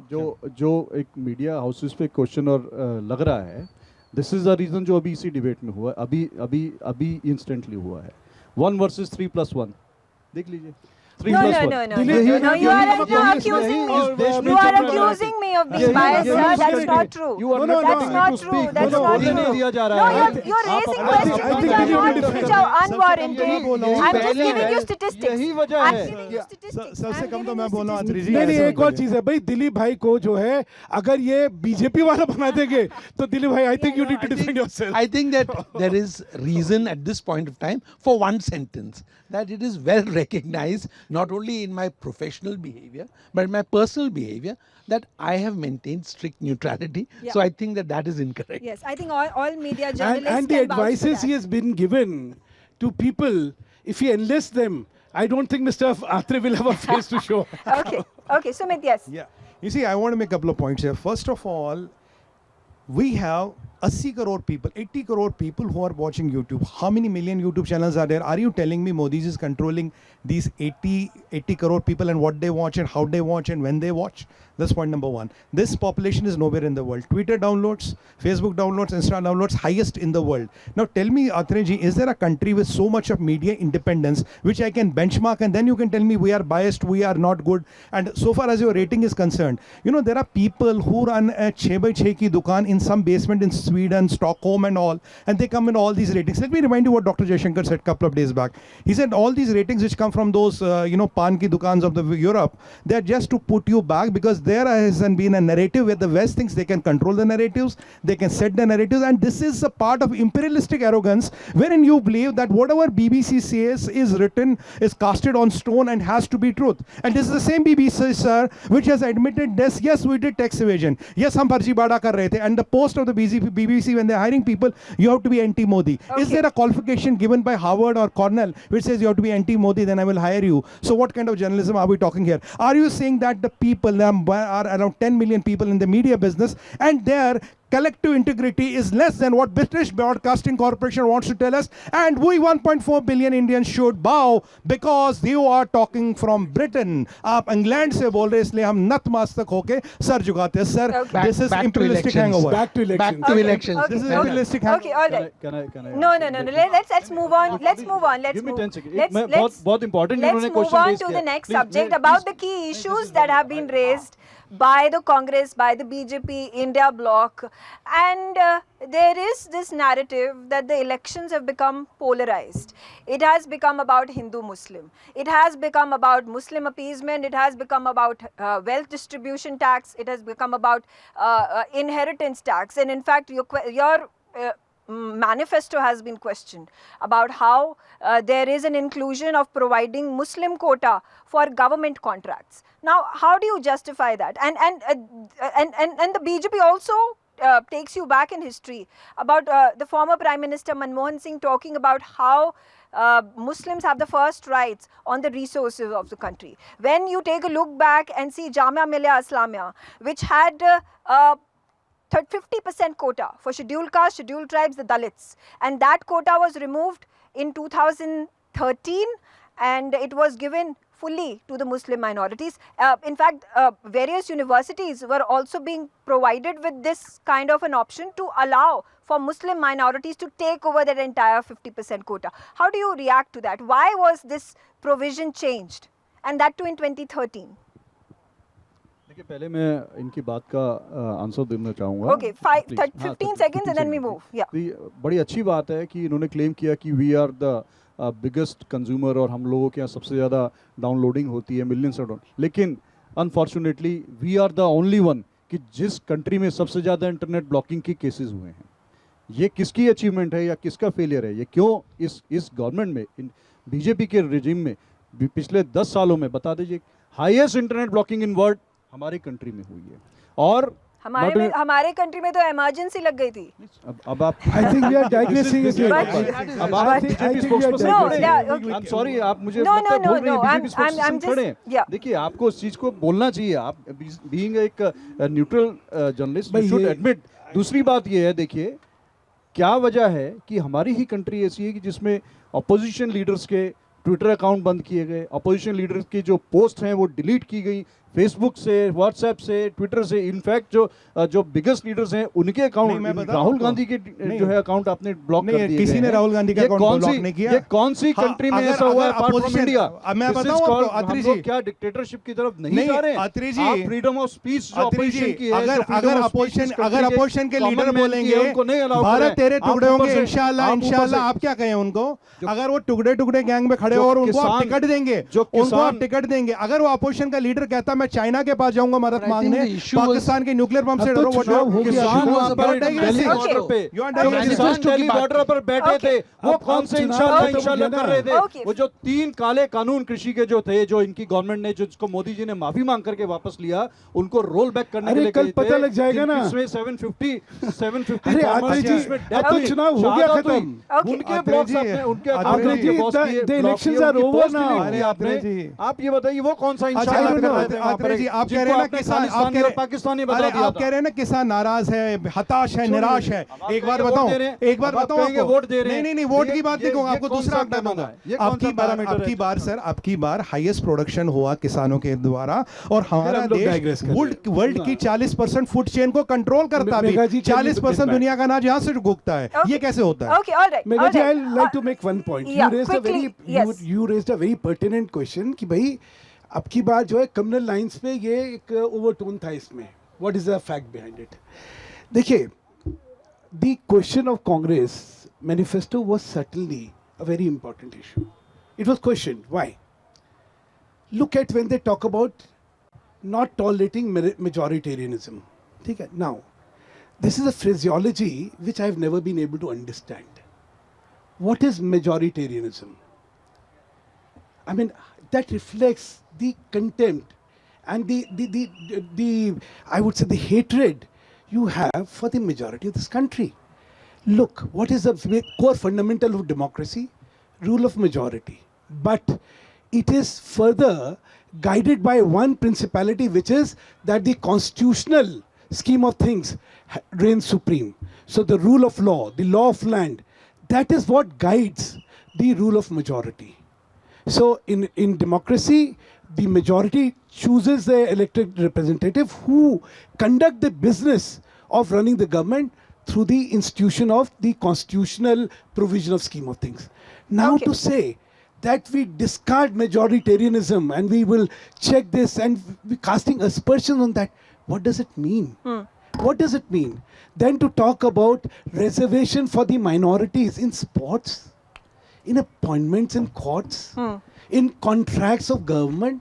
जो एक media houses पे question और लग रहा है, this is the reason जो अभी इसी डिबेट में हुआ है, अभी इंस्टेंटली हुआ है, 1 versus 3+1, देख लीजिए। 3+1. No, Dilip, no, you are accusing me of being biased, sir. That's not true. That's not true. That's not नहीं true. दिया जा No, रहा है। you're raising I questions think which are unwarranted. I'm just giving you statistics. यही वजह I'm है। giving you statistics. सबसे I'm कम तो giving मैं you बोल रहा हूँ, statistics. अत्री जी, नहीं, ऐसा एक और बोलिए। चीज है भाई, दिलीप भाई को जो है अगर ये बीजेपी वाला बना देंगे तो दिलीप भाई, I think you need to defend yourself. I think that there is reason at this point of time for one sentence, that it is well recognized not only in my professional behavior but in my personal behavior that I have maintained strict neutrality. Yeah. So I think that is incorrect. Yes, I think all media journalists And the can vouch for advices that. he has been given to people, if he enlists them, I don't think Mr. Atre will have a face to show. Okay, Sumit, yes. Yeah. You see, I want to make a couple of points here. First of all, we have 80 crore people, 80 crore people who are watching YouTube. How many million YouTube channels are there? Are you telling me Modi is controlling these 80 crore people and what they watch and how they watch and when they watch? That's point number one. This population is nowhere in the world. Twitter downloads, Facebook downloads, Insta downloads, highest in the world. Now tell me, Atreji, is there a country with so much of media independence which I can benchmark and then you can tell me we are biased, we are not good? And so far as your rating is concerned, you know, there are people who run a 6x6 ki dukan in some basement in Sweden, Stockholm and all, and they come in all these ratings. Let me remind you what Dr. Jaishankar said a couple of days back. He said all these ratings which come from those, pan ki dukans of the Europe, they're just to put you back because there hasn't been a narrative where the West thinks they can control the narratives, they can set the narratives, and this is a part of imperialistic arrogance wherein you believe that whatever BBC says is written, is casted on stone and has to be truth. And this is the same BBC, sir, which has admitted this, yes, we did tax evasion, yes, hum farjibada kar rahe the, and the post of the BBC when they're hiring people, you have to be anti-Modi. Okay. Is there a qualification given by Harvard or Cornell which says you have to be anti-Modi, then I will hire you? So what kind of journalism are we talking here? Are you saying that the people are around 10 million people in the media business and their collective integrity is less than what British Broadcasting Corporation wants to tell us, and we 1.4 billion Indians should bow because you are talking from Britain. आप England से बोल रहे इसलिए हम नतमस्तक होके sir झुकाते हैं. Sir, Okay. this is Back to imperialistic elections. hangover. Back to elections. Back to elections. This is Okay. imperialistic hangover. Okay, all right. Can I? No. Let's move on. Let's move on. Let's Give me move. 10 seconds. Let's मैं बहुत important let's इन्होंने move question on raise to किया. the next Please, subject please, about the please. key issues that have been raised by the Congress, by the BJP, India bloc, and there is this narrative that the elections have become polarized. It has become about Hindu-Muslim. It has become about Muslim appeasement. It has become about wealth distribution tax. It has become about inheritance tax. And in fact, your manifesto has been questioned about how there is an inclusion of providing Muslim quota for government contracts. Now, how do you justify that? And the BJP also takes you back in history about the former Prime Minister Manmohan Singh talking about how Muslims have the first rights on the resources of the country. When you take a look back and see Jamia Millia Islamia, which had 50% quota for scheduled caste, scheduled tribes, the Dalits, and that quota was removed in 2013 and it was given fully to the Muslim minorities. In fact, various universities were also being provided with this kind of an option to allow for Muslim minorities to take over that entire 50% quota. How do you react to that? Why was this provision changed? And that too in 2013. देखिए पहले मैं इनकी बात का answer देना चाहूँगा. Okay, Please. 15 seconds and then we move. Yeah. तो ये बड़ी अच्छी बात है कि इन्होंने क्लेम किया कि we are the biggest consumer और हम लोगों के यहाँ सबसे ज़्यादा डाउनलोडिंग होती है मिलियंस ऑफ. लेकिन unfortunately we are the only one कि जिस कंट्री में सबसे ज़्यादा इंटरनेट ब्लॉकिंग के केसेस हुए हैं. ये किसकी अचीवमेंट है या किसका फेलियर है? ये क्यों इस गवर्नमेंट में, बीजेपी के रिजीम में पिछले 10 सालों में बता दीजिए highest internet blocking in world हमारी कंट्री में हुई है. और हमारे कंट्री में तो इमरजेंसी लग गई थी. अब आप I think we are digressing again. अब आप बीजेपी स्पोक्सपर्सन खड़े हैं. I'm sorry, आप मुझे No, लगता है no, बोल रही no, हैं, I'm- BJP spokesperson I'm just- खड़े हैं. yeah. देखिए आपको उस चीज को बोलना चाहिए. आप बीइंग एक न्यूट्रल जर्नलिस्ट यू भाई शुड ये- एडमिट. दूसरी बात ये है, देखिए क्या वजह है कि हमारी ही कंट्री ऐसी है कि जिसमें अपोजिशन लीडर्स के ट्विटर अकाउंट बंद किए गए, अपोजिशन लीडर्स की जो पोस्ट हैं वो डिलीट की गई, फेसबुक से, व्हाट्सएप से, ट्विटर से. इनफैक्ट जो बिगेस्ट लीडर्स हैं उनके नहीं, अकाउंट, मैं बता राहुल रहा हूँ गांधी के नहीं, जो है अकाउंट आपने ब्लॉक कर नहीं, दिए किसी गए ने हैं. राहुल गांधी का ये अकाउंट कौन ब्लॉक सी- नहीं किया. ये कौन सी हाँ, कंट्री में अगर- ऐसा हुआ है अगर अपार्ट फ्रॉम opposition- इंडिया? मैं This is बताऊं आपको, called- अत्री हम जी, लोग क्या डिक्टेटरशिप की तरफ नहीं नहीं, जा रहे हैं? अत्री जी, आप फ्रीडम ऑफ स्पीच जो अत्री अपोजिशन जी, की है, अगर जो freedom अगर of speech अपोजिशन इस अगर country के अपोजिशन के common लीडर man की है, बोलेंगे उनको नहीं allow कर भारत रहे हैं. तेरे आप टुकड़े ऊपर होंगे से- इंशाल्लाह आप ऊपर इंशाल्लाह. से- आप क्या कहें उनको? अगर वो टुकड़े टुकड़े गैंग में खड़े जो हो और उनको आप किसान- टिकट देंगे, जो उनको आप किसान- टिकट देंगे. अगर वो अपोजिशन का लीडर कहता मैं चाइना के पास जाऊंगा मदद But I think मांगने, the issue was- पाकिस्तान के न्यूक्लियर पंप से अब तो डरो, चुनाव हो गया. किसान You वहाँ are पर digressing. दिल्ली Okay. बॉर्डर पे You are जो digressing. किसान Manifesto की दिल्ली बात बॉर्डर पर बैठे Okay. थे वो अब कौन से चुनाव इंशाल्लाह खत्म हो इंशाल्लाह गया कर ना. रहे थे. Okay. वो जो 3 काले कानून कृषि के जो थे, जो इनकी गवर्नमेंट ने, जिसको मोदी जी ने माफी मांग करके वापस लिया, उनको रोल बैक करने के अरे लिए कल गए पता थे, लग जाएगा ना. जिसमें 750 अरे farmers आत्रे की जी, इसमें अब death तो हुई, चुनाव हो गया शहादत हुई. खत्म. Okay. उनके आत्रे ब्लॉक्स जी, आपने, उनके आत्रे अकाउंट जी, के बॉस किए, the ब्लॉक elections किए, are उनकी over पोस्ट now. डिलीट अरे की आत्रे आपने. जी, आप ये बताइए वो कौन सा अच्छा, इंशाल्लाह आत्रे- कर रहे थे? वहाँ पर आत्रे जी, आप कह जिनको रहे हैं ना आपने किसान, आप खालिस्तानी कह और रहे पाकिस्तानी बता अरे दिया आप था। कह रहे हैं ना किसान नाराज है, हताश है, निराश है। अब आप एक बार कहेंगे बताऊं, वोट दे रहे हैं, एक बार अब आप बताऊं कहेंगे आपको, वोट दे रहे हैं। नहीं वोट की बात नहीं कहूंगा, ये आपको कौन दूसरा सा आंकड़ा पैमाना दूंगा। है? ये कौन सा पैरामीटर है? आपकी बार सर, आपकी बार हाईएस्ट प्रोडक्शन हुआ किसानों के द्वारा, और हमारा हम लोग देश digress कर रहे हैं। वर्ल्ड की 40% फूड चेन को कंट्रोल करता भी, मेघा जी, can you 40% get back? दुनिया का अनाज यहाँ से भुगता है। Okay. ये कैसे होता है? Okay, all right. Megha all ji, right. I'd like to make one point. yeah, You raised quickly, a very yes. you raised a very pertinent question कि भाई अब की बार जो है कम्युनल लाइंस पे ये एक ओवरटोन था इसमें. What is the fact behind it? देखिए, the question of Congress manifesto was certainly a very important issue. It was questioned. Why? Look at when they talk about not tolerating majoritarianism. ठीक है? Now, this is a phraseology which I have never been able to understand. What is majoritarianism? I mean, that reflects the contempt and the I would say the hatred you have for the majority of this country. Look, what is the core fundamental of democracy? Rule of majority. But it is further guided by one principality, which is that the constitutional scheme of things reigns supreme. So the rule of law, the law of land, that is what guides the rule of majority. So in democracy, the majority chooses the elected representative who conduct the business of running the government through the institution of the constitutional provision of scheme of things. Now Okay. to say that we discard majoritarianism and we will check this and we casting aspersions on that, what does it mean? What does it mean? Then to talk about reservation for the minorities in sports, in appointments in courts, in contracts of government,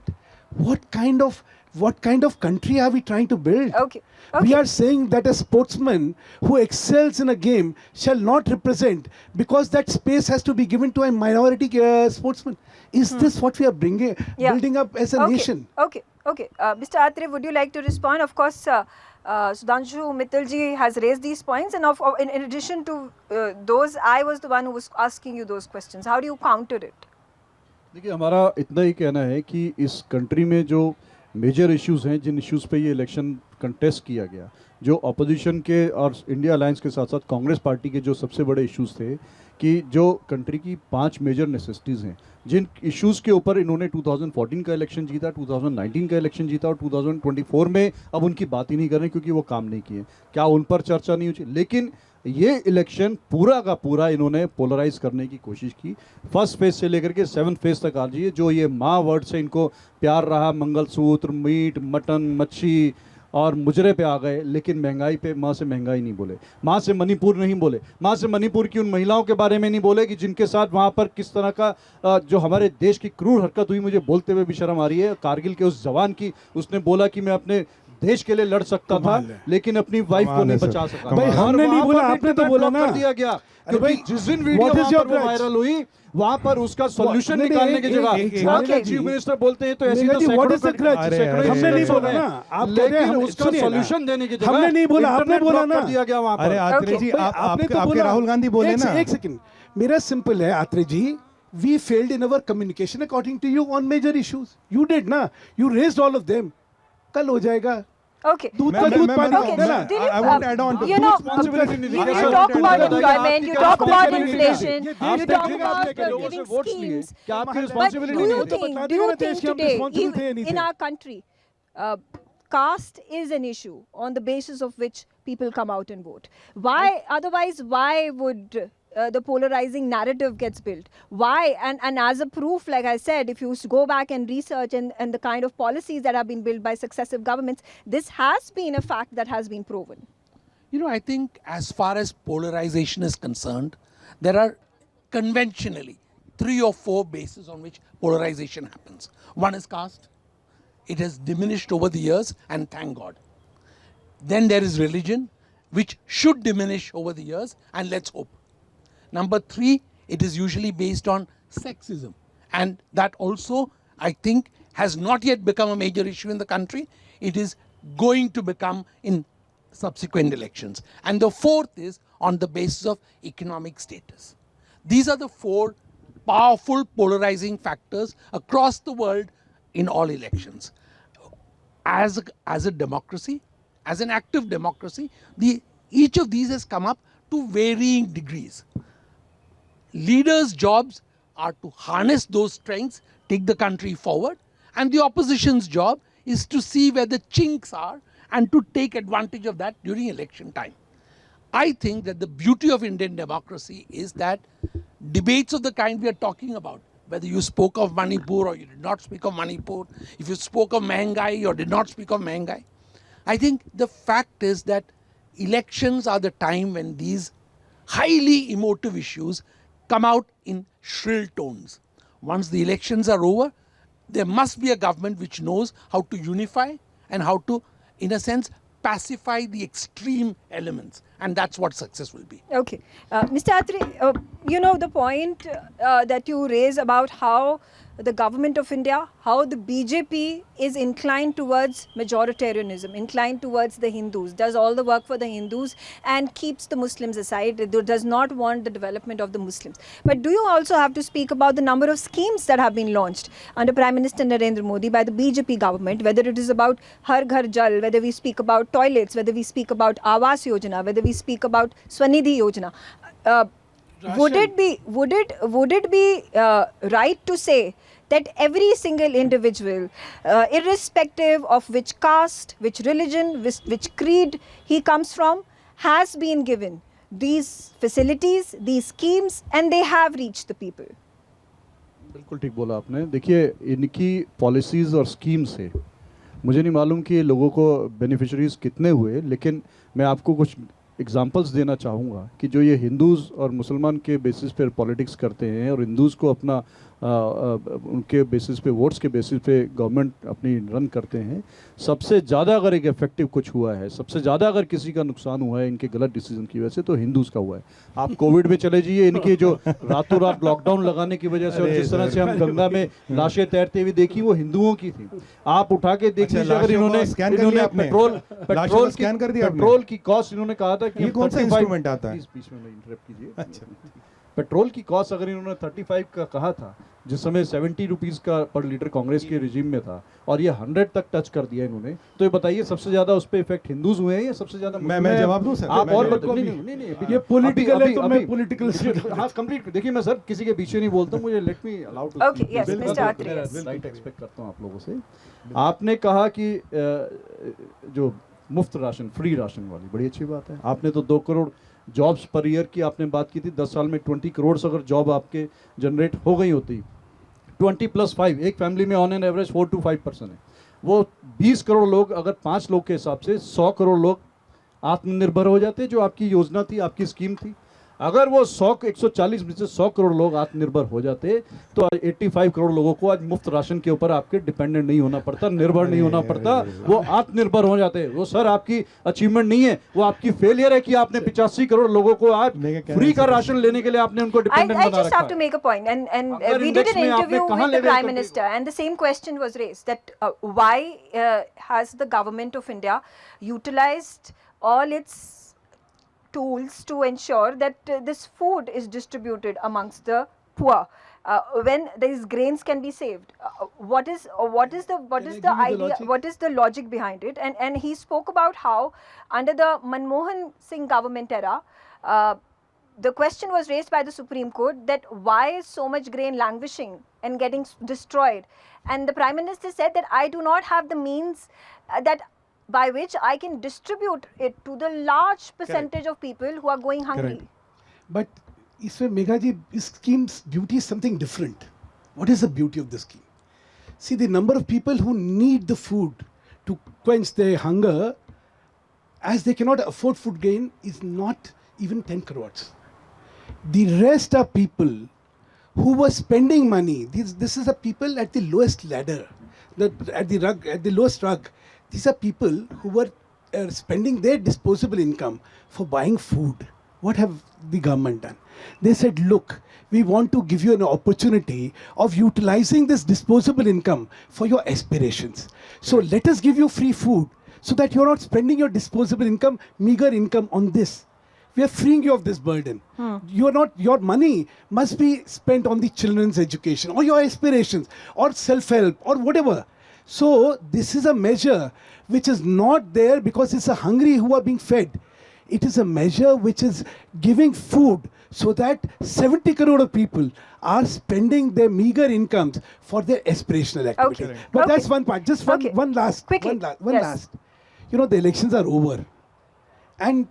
what kind of country are we trying to build? Okay. We are saying that a sportsman who excels in a game shall not represent because that space has to be given to a minority sportsman. Is this what we are Yeah. building up as a Okay. nation? Okay. Okay. Mr. Atre, would you like to respond? Of course, Sudhanshu Mittal ji has raised these points, and in addition to those, I was the one who was asking you those questions. How do you counter it? देखिए, हमारा इतना ही कहना है कि इस country में जो major issues हैं, जिन इश्यूज़ पे ये इलेक्शन कंटेस्ट किया गया, जो अपोजिशन के और इंडिया अलायंस के साथ साथ कांग्रेस पार्टी के जो सबसे बड़े इश्यूज़ थे, कि जो कंट्री की 5 मेजर नेसेसिटीज़ हैं, जिन इश्यूज़ के ऊपर इन्होंने 2014 का इलेक्शन जीता, 2019 का इलेक्शन जीता और 2024 में अब उनकी बात ही नहीं कर रहे क्योंकि वो काम नहीं किए। क्या उन पर चर्चा नहीं हुई? लेकिन ये इलेक्शन पूरा का पूरा इन्होंने पोलराइज करने की कोशिश की। फर्स्ट फेज से लेकर के 7th फेज तक आ जाइए, जो ये माँ वर्ड से इनको प्यार रहा, मंगलसूत्र, मीट, मटन, मच्छी और मुजरे पे आ गए, लेकिन महंगाई पे माँ से महंगाई नहीं बोले, माँ से मणिपुर नहीं बोले, माँ से मणिपुर की उन महिलाओं के बारे में नहीं बोले कि जिनके साथ वहाँ पर किस तरह का जो हमारे देश की क्रूर हरकत हुई। मुझे बोलते हुए भी शर्म आ रही है। कारगिल के उस जवान की, उसने बोला कि मैं अपने देश के लिए लड़ सकता था लेकिन अपनी वाइफ को नहीं बचा सका। भाई, हमने नहीं बोला, आपने तो बोला ना। कर दिया गया अरे भाई, क्योंकि जिस दिन वीडियो what is वहाँ your पर वो grudge? वायरल हुई, वहाँ पर उसका सॉल्यूशन नहीं, निकालने की एक- जगह एक- वहाँ okay. के चीफ मिनिस्टर बोलते हैं तो ऐसी मेघा तो जी, what is the सैकड़ों grudge? अरे, अरे, हमने नहीं अरे, बोला ना, आप कह रहे हैं, लेकिन हम उसका सुनिए ना। सॉल्यूशन देने की जगह हमने नहीं बोला, आपने इंटरनेट बोला ब्लॉक ना। कर दिया गया वहाँ अरे पर। आत्रे Okay. जी, भाई, आपके आपने तो आपके बोला। राहुल गांधी बोले ना। एक सेकंड, मेरा सिंपल है आत्रे जी, we failed in our communication according to you on major issues. You did ना, you raised all of them. कल हो जाएगा। Okay. दूध मैं- का मैं- दूध मैं- पानी मैं- का Okay, होता है so ना। did you, I want to add on to you know, responsibility नहीं you दी। talk आप about बताइए, employment, you आपकी talk क्या about responsibility inflation, है? you ये talk देश about के लोगों से giving वोट्स लिए, schemes. क्या आपकी But रिस्पांसिबिलिटी do नहीं you होती? think, बता do you दिया ना, think देश के हम today, responsible थे या नहीं in थे? our country, caste is an issue on the basis of which people come out and vote? Why, otherwise, why would the polarizing narrative gets built? Why? And as a proof, like I said, if you go back and research and the kind of policies that have been built by successive governments, this has been a fact that has been proven. You know, I think as far as polarization is concerned, there are conventionally 3 or 4 bases on which polarization happens. One is caste. It has diminished over the years, and thank God. Then there is religion, which should diminish over the years, and let's hope. Number 3, it is usually based on sexism, and that also, I think, has not yet become a major issue in the country. It is going to become in subsequent elections. And the 4th is on the basis of economic status. These are the 4 powerful polarizing factors across the world in all elections. as a democracy, as an active democracy, each of these has come up to varying degrees. Leaders' jobs are to harness those strengths, take the country forward, and the opposition's job is to see where the chinks are and to take advantage of that during election time. I think that the beauty of Indian democracy is that debates of the kind we are talking about, whether you spoke of Manipur or you did not speak of Manipur, if you spoke of Mehengai or did not speak of Mehengai, I think the fact is that elections are the time when these highly emotive issues come out in shrill tones. Once the elections are over, there must be a government which knows how to unify and how to, in a sense, pacify the extreme elements, and that's what success will be. Okay. Mr. Atri, you know the point that you raise about how the government of India, how the BJP is inclined towards majoritarianism, inclined towards the Hindus, does all the work for the Hindus and keeps the Muslims aside, does not want the development of the Muslims. But do you also have to speak about the number of schemes that have been launched under Prime Minister Narendra Modi by the BJP government, whether it is about Har Ghar Jal, whether we speak about toilets, whether we speak about Awas Yojana, whether we speak about Swanidhi Yojana. Would it be right to say that every single individual, irrespective of which caste, which religion, which creed he comes from, has been given these facilities, these schemes, and they have reached the people? बिल्कुल ठीक बोला आपने. देखिए, इनकी policies और scheme से मुझे नहीं मालूम कि लोगों को बेनिफिशरीज कितने हुए, लेकिन मैं आपको कुछ एग्जांपल्स देना चाहूँगा कि जो ये हिंदूज़ और मुसलमान के बेसिस पर पॉलिटिक्स करते हैं और हिंदूज़ को अपना उनके बेसिस पे, वोट्स के बेसिस पे गवर्नमेंट अपनी रन करते हैं. सबसे ज़्यादा अगर एक इफेक्टिव कुछ हुआ है, सबसे ज़्यादा अगर किसी का नुकसान हुआ है इनके गलत डिसीजन की वजह से, तो हिंदूज़ का हुआ है. आप कोविड में चले जाइए, इनके जो रातों रात लॉकडाउन लगाने की वजह से और जिस तरह से हम गंगा में लाशें तैरते हुए देखी, वो हिंदुओं की थी. आप उठा के देख लीजिए, अगर इन्होंने पेट्रोल की कॉस्ट, इन्होंने कहा था कि कौन सा इंस्ट्रूमेंट आता है, बीच में इंटरप्ट कीजिए. पेट्रोल की कॉस्ट अगर इन्होंने 35 का कहा था, जिस समय 70 रुपीज़ का पर लीटर कांग्रेस के रिजीम में था, और ये 100 तक टच कर दिया इन्होंने, तो ये बताइए सबसे ज्यादा उस पर इफेक्ट हिंदूज हुए हैं या सबसे ज्यादा? मैं जवाब दूं सर? आप और नहीं, ये पॉलिटिकल है, तो मैं पॉलिटिकल हाँ कंप्लीट. देखिए, मैं सर किसी के पीछे नहीं बोलता हूँ, मुझे let me allow to right expect करता हूँ आप लोगों से. आपने कहा कि जो मुफ्त राशन, फ्री राशन वाली, बड़ी अच्छी बात है. आपने तो 2 करोड़ जॉब्स पर ईयर की आपने बात की थी. 10 साल में 20 करोड़ अगर जॉब आपके जनरेट हो गई होती, 20 + 5, एक फैमिली में ऑन एन एवरेज 4 to 5% है. वो 20 करोड़ लोग, अगर 5 लोग के हिसाब से 100 करोड़ लोग आत्मनिर्भर हो जाते, जो आपकी योजना थी, आपकी स्कीम थी. अगर वो 140 में से 100 करोड़ लोग आत्मनिर्भर हो जाते, तो 85 करोड़ लोगों को आज मुफ्त राशन के ऊपर आपके डिपेंडेंट नहीं होना पड़ता, निर्भर नहीं होना पड़ता, वो आत्मनिर्भर हो जाते. वो सर आपकी अचीवमेंट नहीं है, वो आपकी फेलियर है कि आपने 85 करोड़ लोगों को आज फ्री का राशन लेने के लिए आपने उनको डिपेंडेंट बना रखा है. I just have to make a point, and we did an interview with the Prime Minister, and the same question was raised, that why has the government of India utilized all its tools to ensure that this food is distributed amongst the poor, when these grains can be saved? What is the idea? What is the logic behind it? And he spoke about how under the Manmohan Singh government era, the question was raised by the Supreme Court that why is so much grain languishing and getting destroyed, and the Prime Minister said that I do not have the means that by which I can distribute it to the large percentage of people who are going hungry. But इसमें मेघा जी, इस scheme's beauty is something different. What is the beauty of this scheme? See, the number of people who need the food to quench their hunger, as they cannot afford food grain, is not even 10 crores. The rest are people who were spending money. This is the people at the lowest ladder, at the lowest rung. These are people who were spending their disposable income for buying food. What have the government done? They said, look, we want to give you an opportunity of utilizing this disposable income for your aspirations. So let us give you free food so that you're not spending your disposable income, meager income on this. We are freeing you of this burden. Your money must be spent on the children's education or your aspirations or self-help or whatever. So this is a measure which is not there because it's the hungry who are being fed. It is a measure which is giving food so that 70 crore of people are spending their meager incomes for their aspirational activity. Okay. But Okay. that's one part. Just one, Okay. one last. Quickly. One Yes. last. You know, the elections are over. And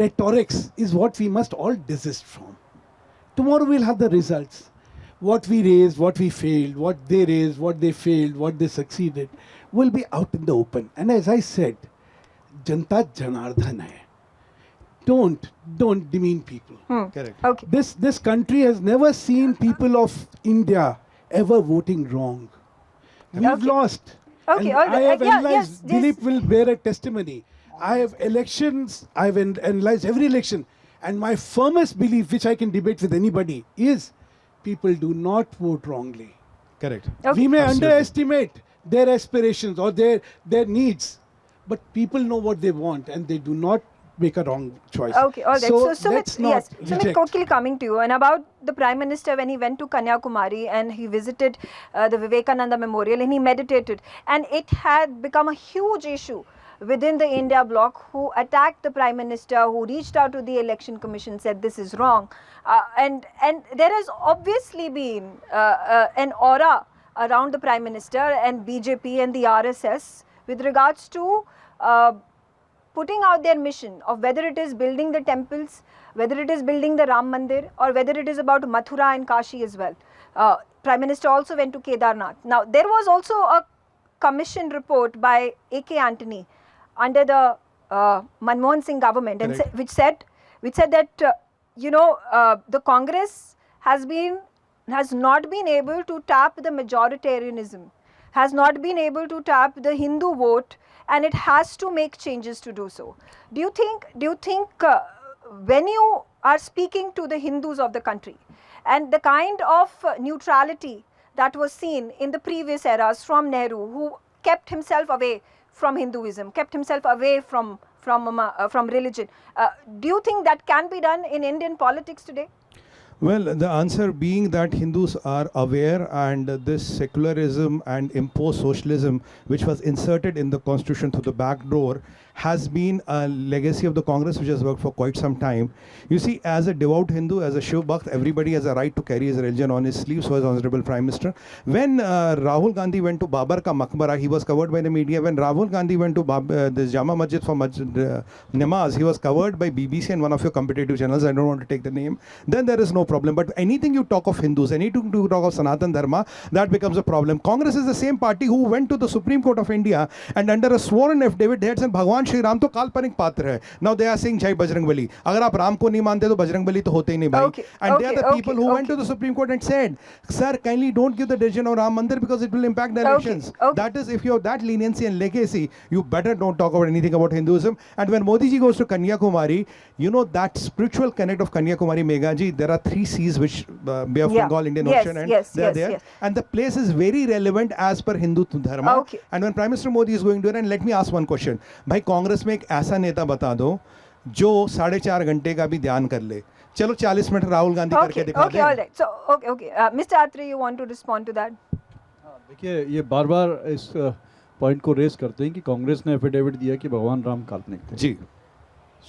rhetorics is what we must all desist from. Tomorrow we'll have the results. What we raised, what we failed, what they raised, what they failed, what they succeeded will be out in the open. And as I said, Janta Janardhan hai. Don't demean people. Correct. Okay. This country has never seen people of India ever voting wrong. We've Okay. lost. Okay, And all right. I have Yeah, analyzed, yes, yes. Dilip will bear a testimony. I have elections, I've analyzed every election. And my firmest belief, which I can debate with anybody, is people do not vote wrongly. Correct. Okay. We may Absolutely. underestimate their aspirations or their needs, but people know what they want and they do not make a wrong choice. Okay, all right. So, Sumit, let's not yes, Sumit, reject. quickly coming to you, and about the Prime Minister when he went to Kanyakumari and he visited the Vivekananda Memorial and he meditated, and it had become a huge issue within the India bloc, who attacked the Prime Minister, who reached out to the Election Commission, said this is wrong, and there has obviously been an aura around the Prime Minister and BJP and the RSS with regards to putting out their mission of whether it is building the temples, whether it is building the Ram Mandir, or whether it is about Mathura and Kashi as well. Prime Minister also went to Kedarnath. Now, there was also a commission report by A.K. Antony under the Manmohan Singh government, and Correct. which said that the Congress has not been able to tap the majoritarianism, has not been able to tap the Hindu vote, and it has to make changes to do so. Do you think when you are speaking to the Hindus of the country and the kind of neutrality that was seen in the previous eras from Nehru, who kept himself away from Hinduism, kept himself away from religion, do you think that can be done in Indian politics today? Well, the answer being that Hindus are aware, and this secularism and imposed socialism, which was inserted in the constitution through the back door, has been a legacy of the Congress which has worked for quite some time. You see, as a devout Hindu, as a Shiv Bhakt, everybody has a right to carry his religion on his sleeve, so as Honorable Prime Minister. When Rahul Gandhi went to Babar ka Maqbara, he was covered by the media. When Rahul Gandhi went to this Jama Masjid for Namaz, he was covered by BBC and one of your competitive channels. I don't want to take the name. Then there is no problem. But anything you talk of Hindus, anything you talk of Sanatan Dharma, that becomes a problem. Congress is the same party who went to the Supreme Court of India and under a sworn affidavit, they had said, Bhagwan Shri Ram to काल्पनिक पात्र है. Now they are saying जय बजरंगबली. अगर आप राम को नहीं मानते तो बजरंगबली तो होते ही नहीं भाई. Okay, And they are the okay, people who went to the Supreme Court and said, sir, kindly don't give the decision of Ram Mandir because it will impact the elections. Okay. That is, if you have that leniency and legacy, you better don't talk about anything about Hinduism. And when Modi ji goes to Kanyakumari, you know that spiritual connect of Kanyakumari, Megha ji, there are 3 seas which Bay of Yeah. Bengal, Indian Yes, Ocean, and yes, they are yes, there. yes. And the place is very relevant as per Hindu dharma. Okay. And when Prime Minister Modi is going to it, and let me ask one question. भाई कांग्रेस में एक ऐसा नेता बता दो जो 4.5 घंटे का भी ध्यान कर ले. चलो 40 मिनट राहुल गांधी करके दिखा Okay, all right. So, okay. Mr. Atre, you want to respond to that? देखिए, ये बार बार इस पॉइंट को रेस करते हैं कि कांग्रेस ने एफिडेविट दिया कि भगवान राम काल्पनिक थे. जी.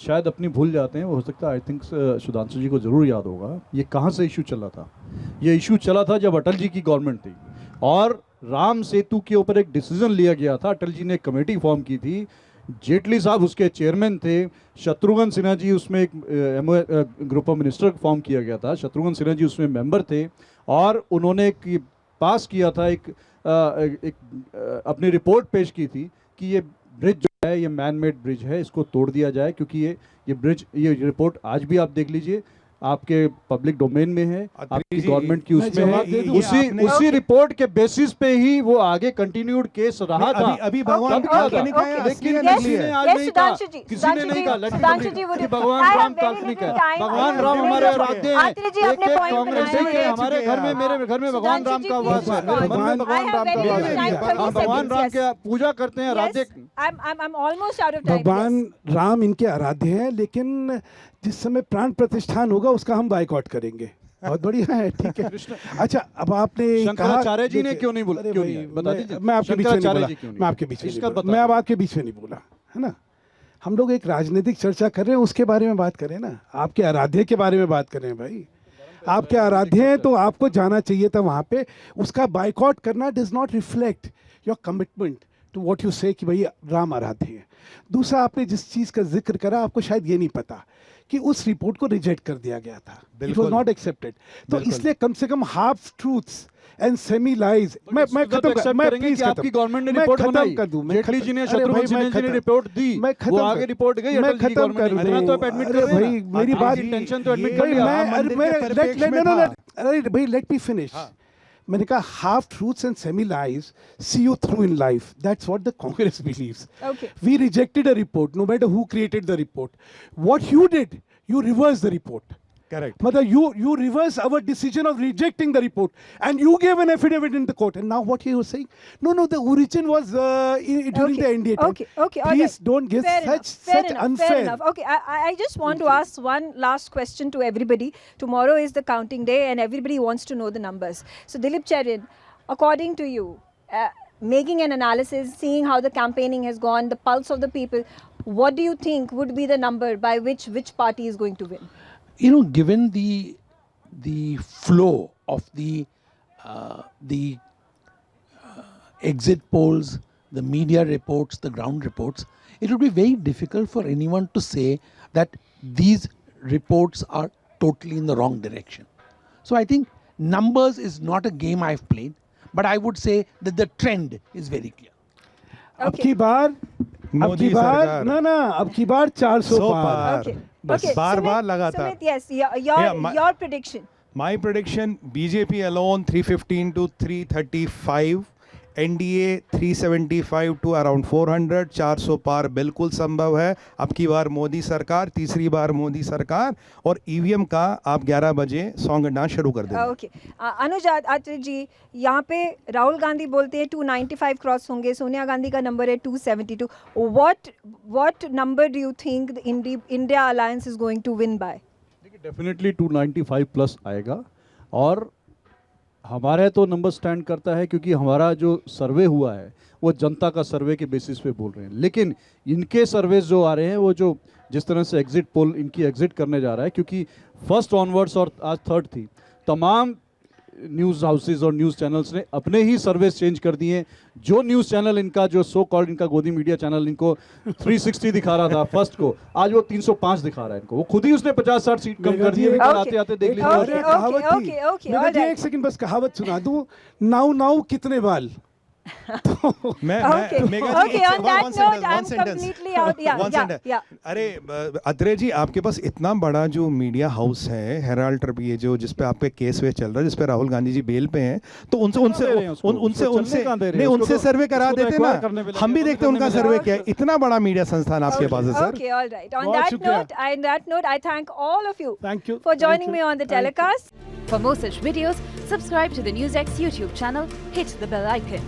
शायद अपनी भूल जाते हैं. हो सकता है, आई थिंक सुधांशु जी को ज़रूर याद होगा ये कहाँ से इशू चला था. ये इशू चला था जब अटल जी की गवर्नमेंट थी और राम सेतु के ऊपर एक डिसीजन लिया गया था. अटल जी ने एक कमेटी फॉर्म की थी, जेटली साहब उसके चेयरमैन थे, शत्रुघ्न सिन्हा जी उसमें एक ग्रुप ऑफ मिनिस्टर फॉर्म किया गया था, शत्रुघ्न सिन्हा जी उसमें मेंबर थे और उन्होंने एक पास किया था, एक अपनी रिपोर्ट पेश की थी कि ये ब्रिज जो है ये मैन मेड ब्रिज है, इसको तोड़ दिया जाए क्योंकि ये ब्रिज, ये रिपोर्ट आज भी आप देख लीजिए आपके पब्लिक डोमेन में है, आपकी गवर्नमेंट की उसमें है. उसी रिपोर्ट के बेसिस पे ही वो आगे कंटिन्यूड केस रहा था. अभी भगवान काल्पनिक है, लेकिन किसी ने आज नहीं कहा, किसी ने नहीं कहा कि भगवान राम काल्पनिक है. भगवान राम हमारे आराध्य हैं. एक कांग्रेस के हमारे घर में, मेरे घर में भगवान राम का वास है, मेरे मन में भगवान राम का वास है. हम भगवान राम के पूजा करते हैं, आराध्य. I'm almost out of time. भगवान राम इनके आराध्य हैं, लेकिन जिस समय प्राण प्रतिष्ठान होगा उसका हम बायकॉट करेंगे. बहुत बढ़िया है, ठीक है। अच्छा, अब आपने शंकराचार्य जी ने देखिए, क्यों नहीं बोला? अरे क्यों भाई, नहीं? बता दीजिए। मैं आपके बीच में नहीं शंकराचार्य बोला, जी क्यों नहीं? मैं आपके बीच में नहीं इसका बोला, बता मैं अब दीजिए। आपके बीच में नहीं बोला, है ना। हम लोग एक राजनीतिक चर्चा कर रहे हैं, उसके बारे में बात करें ना। आपके आराध्य के बारे में बात करें भाई, आपके आराध्य हैं तो आपको जाना चाहिए था वहाँ पे। उसका बाइकआउट करना does not reflect your commitment to what you say कि भाई राम आराध्य है। दूसरा, आपने जिस चीज़ का जिक्र करा, आपको शायद ये नहीं पता कि उस रिपोर्ट को रिजेक्ट कर दिया गया था, इट वाज बिल्कुल। Not accepted. तो बिल्कुल। इसलिए कम से कम half truths and semi lies मैं इसको तो खत्म कर, accept मैं करेंगे प्लीज कि आपकी गवर्नमेंट ने रिपोर्ट बनाई, कर दूं, जेटली जी ने, शत्रुघ्न सिन्हा जी ने रिपोर्ट दी, वो आगे रिपोर्ट गई, मैं अटल जी की खत्म कर गवर्नमेंट ने, इतना तो आप एडमिट कर रहे हैं भाई, ना। मेरी आपकी बात इंटेंशन तो एडमिट ये कर भाई, लिया। मैं राम मंदिर के परिप्रेक्ष्य में था। अरे भाई, लेट मी फिनिश। मैंने कहा half truths and semi lies see you through in life, that's what the Congress believes. Okay. We rejected a report, no matter who created the report. What you did, you reversed the report. Correct. Mother, you reverse our decision of rejecting the report, and you gave an affidavit in the court. And now what you were saying? No, the origin was during the NDA time. Okay, all Please right. don't give Fair enough, such fair unfair. enough. Okay, I just want to ask one last question to everybody. Tomorrow is the counting day, and everybody wants to know the numbers. So, Dilip Charin, according to you, making an analysis, seeing how the campaigning has gone, the pulse of the people, what do you think would be the number by which party is going to win? You know, given the flow of the exit polls, the media reports, the ground reports, it would be very difficult for anyone to say that these reports are totally in the wrong direction. So I think numbers is not a game I've played, but I would say that the trend is very clear. अब की बार मोदी सरकार। ना अब की बार 400 100 पार। पार। Okay. बस Okay. बार Sumit- बार लगातार। Sumit, yes, Yeah, your prediction. My prediction, BJP alone 315 to 335, NDA 375 to around 400, 400 पार बिल्कुल संभव है। अब की बार मोदी सरकार, तीसरी बार मोदी सरकार, और ईवीएम का आप 11 बजे सॉन्ग डांस शुरू कर देंगे। ओके, अनुज आचार्य जी, यहाँ पे राहुल गांधी बोलते हैं 295 क्रॉस होंगे, सोनिया गांधी का नंबर है 272. What number do you think the India Alliance is going to win by? देखिए, डेफिनेटली 295 प्लस आएगा, और हमारे तो नंबर स्टैंड करता है क्योंकि हमारा जो सर्वे हुआ है वो जनता का सर्वे के बेसिस पे बोल रहे हैं। लेकिन इनके सर्वे जो आ रहे हैं, वो जो जिस तरह से एग्जिट पोल इनकी एग्जिट करने जा रहा है, क्योंकि फर्स्ट ऑनवर्ड्स और आज थर्ड थी, तमाम न्यूज़ हाउसेज और न्यूज़ चैनल्स ने अपने ही सर्वे चेंज कर दिए। जो न्यूज़ चैनल इनका, जो सो कॉल्ड इनका गोदी मीडिया चैनल, इनको 360 दिखा रहा था फर्स्ट को, आज वो 305 दिखा रहा है इनको। वो खुद ही उसने 50-60 सीट कम कर दी है। Okay. आते आते देख Okay. लीजिए। Okay, all right. एक सेकंड बस कहावत सुना दूं, नाउ कितने बाल। Okay. Megha ji, Okay, on that note, I'm completely out. Yeah. अरे अत्रे जी, आपके पास इतना बड़ा जो मीडिया हाउस है, हेराल्ड ये जो जिस पे आप पे केस वे चल रहा है, जिस पे राहुल गांधी जी बेल पे हैं, तो उनसे सर्वे करा देते ना, हम भी देखते उनका सर्वे क्या है। इतना बड़ा मीडिया संस्थान आपके पास है sir. Okay, all right. On बहुत that शुक्रिया। note, I thank all of you Thank you. for joining Thank me you. on the Thank you. telecast. For more such videos, subscribe to the NewsX YouTube channel, hit the bell icon.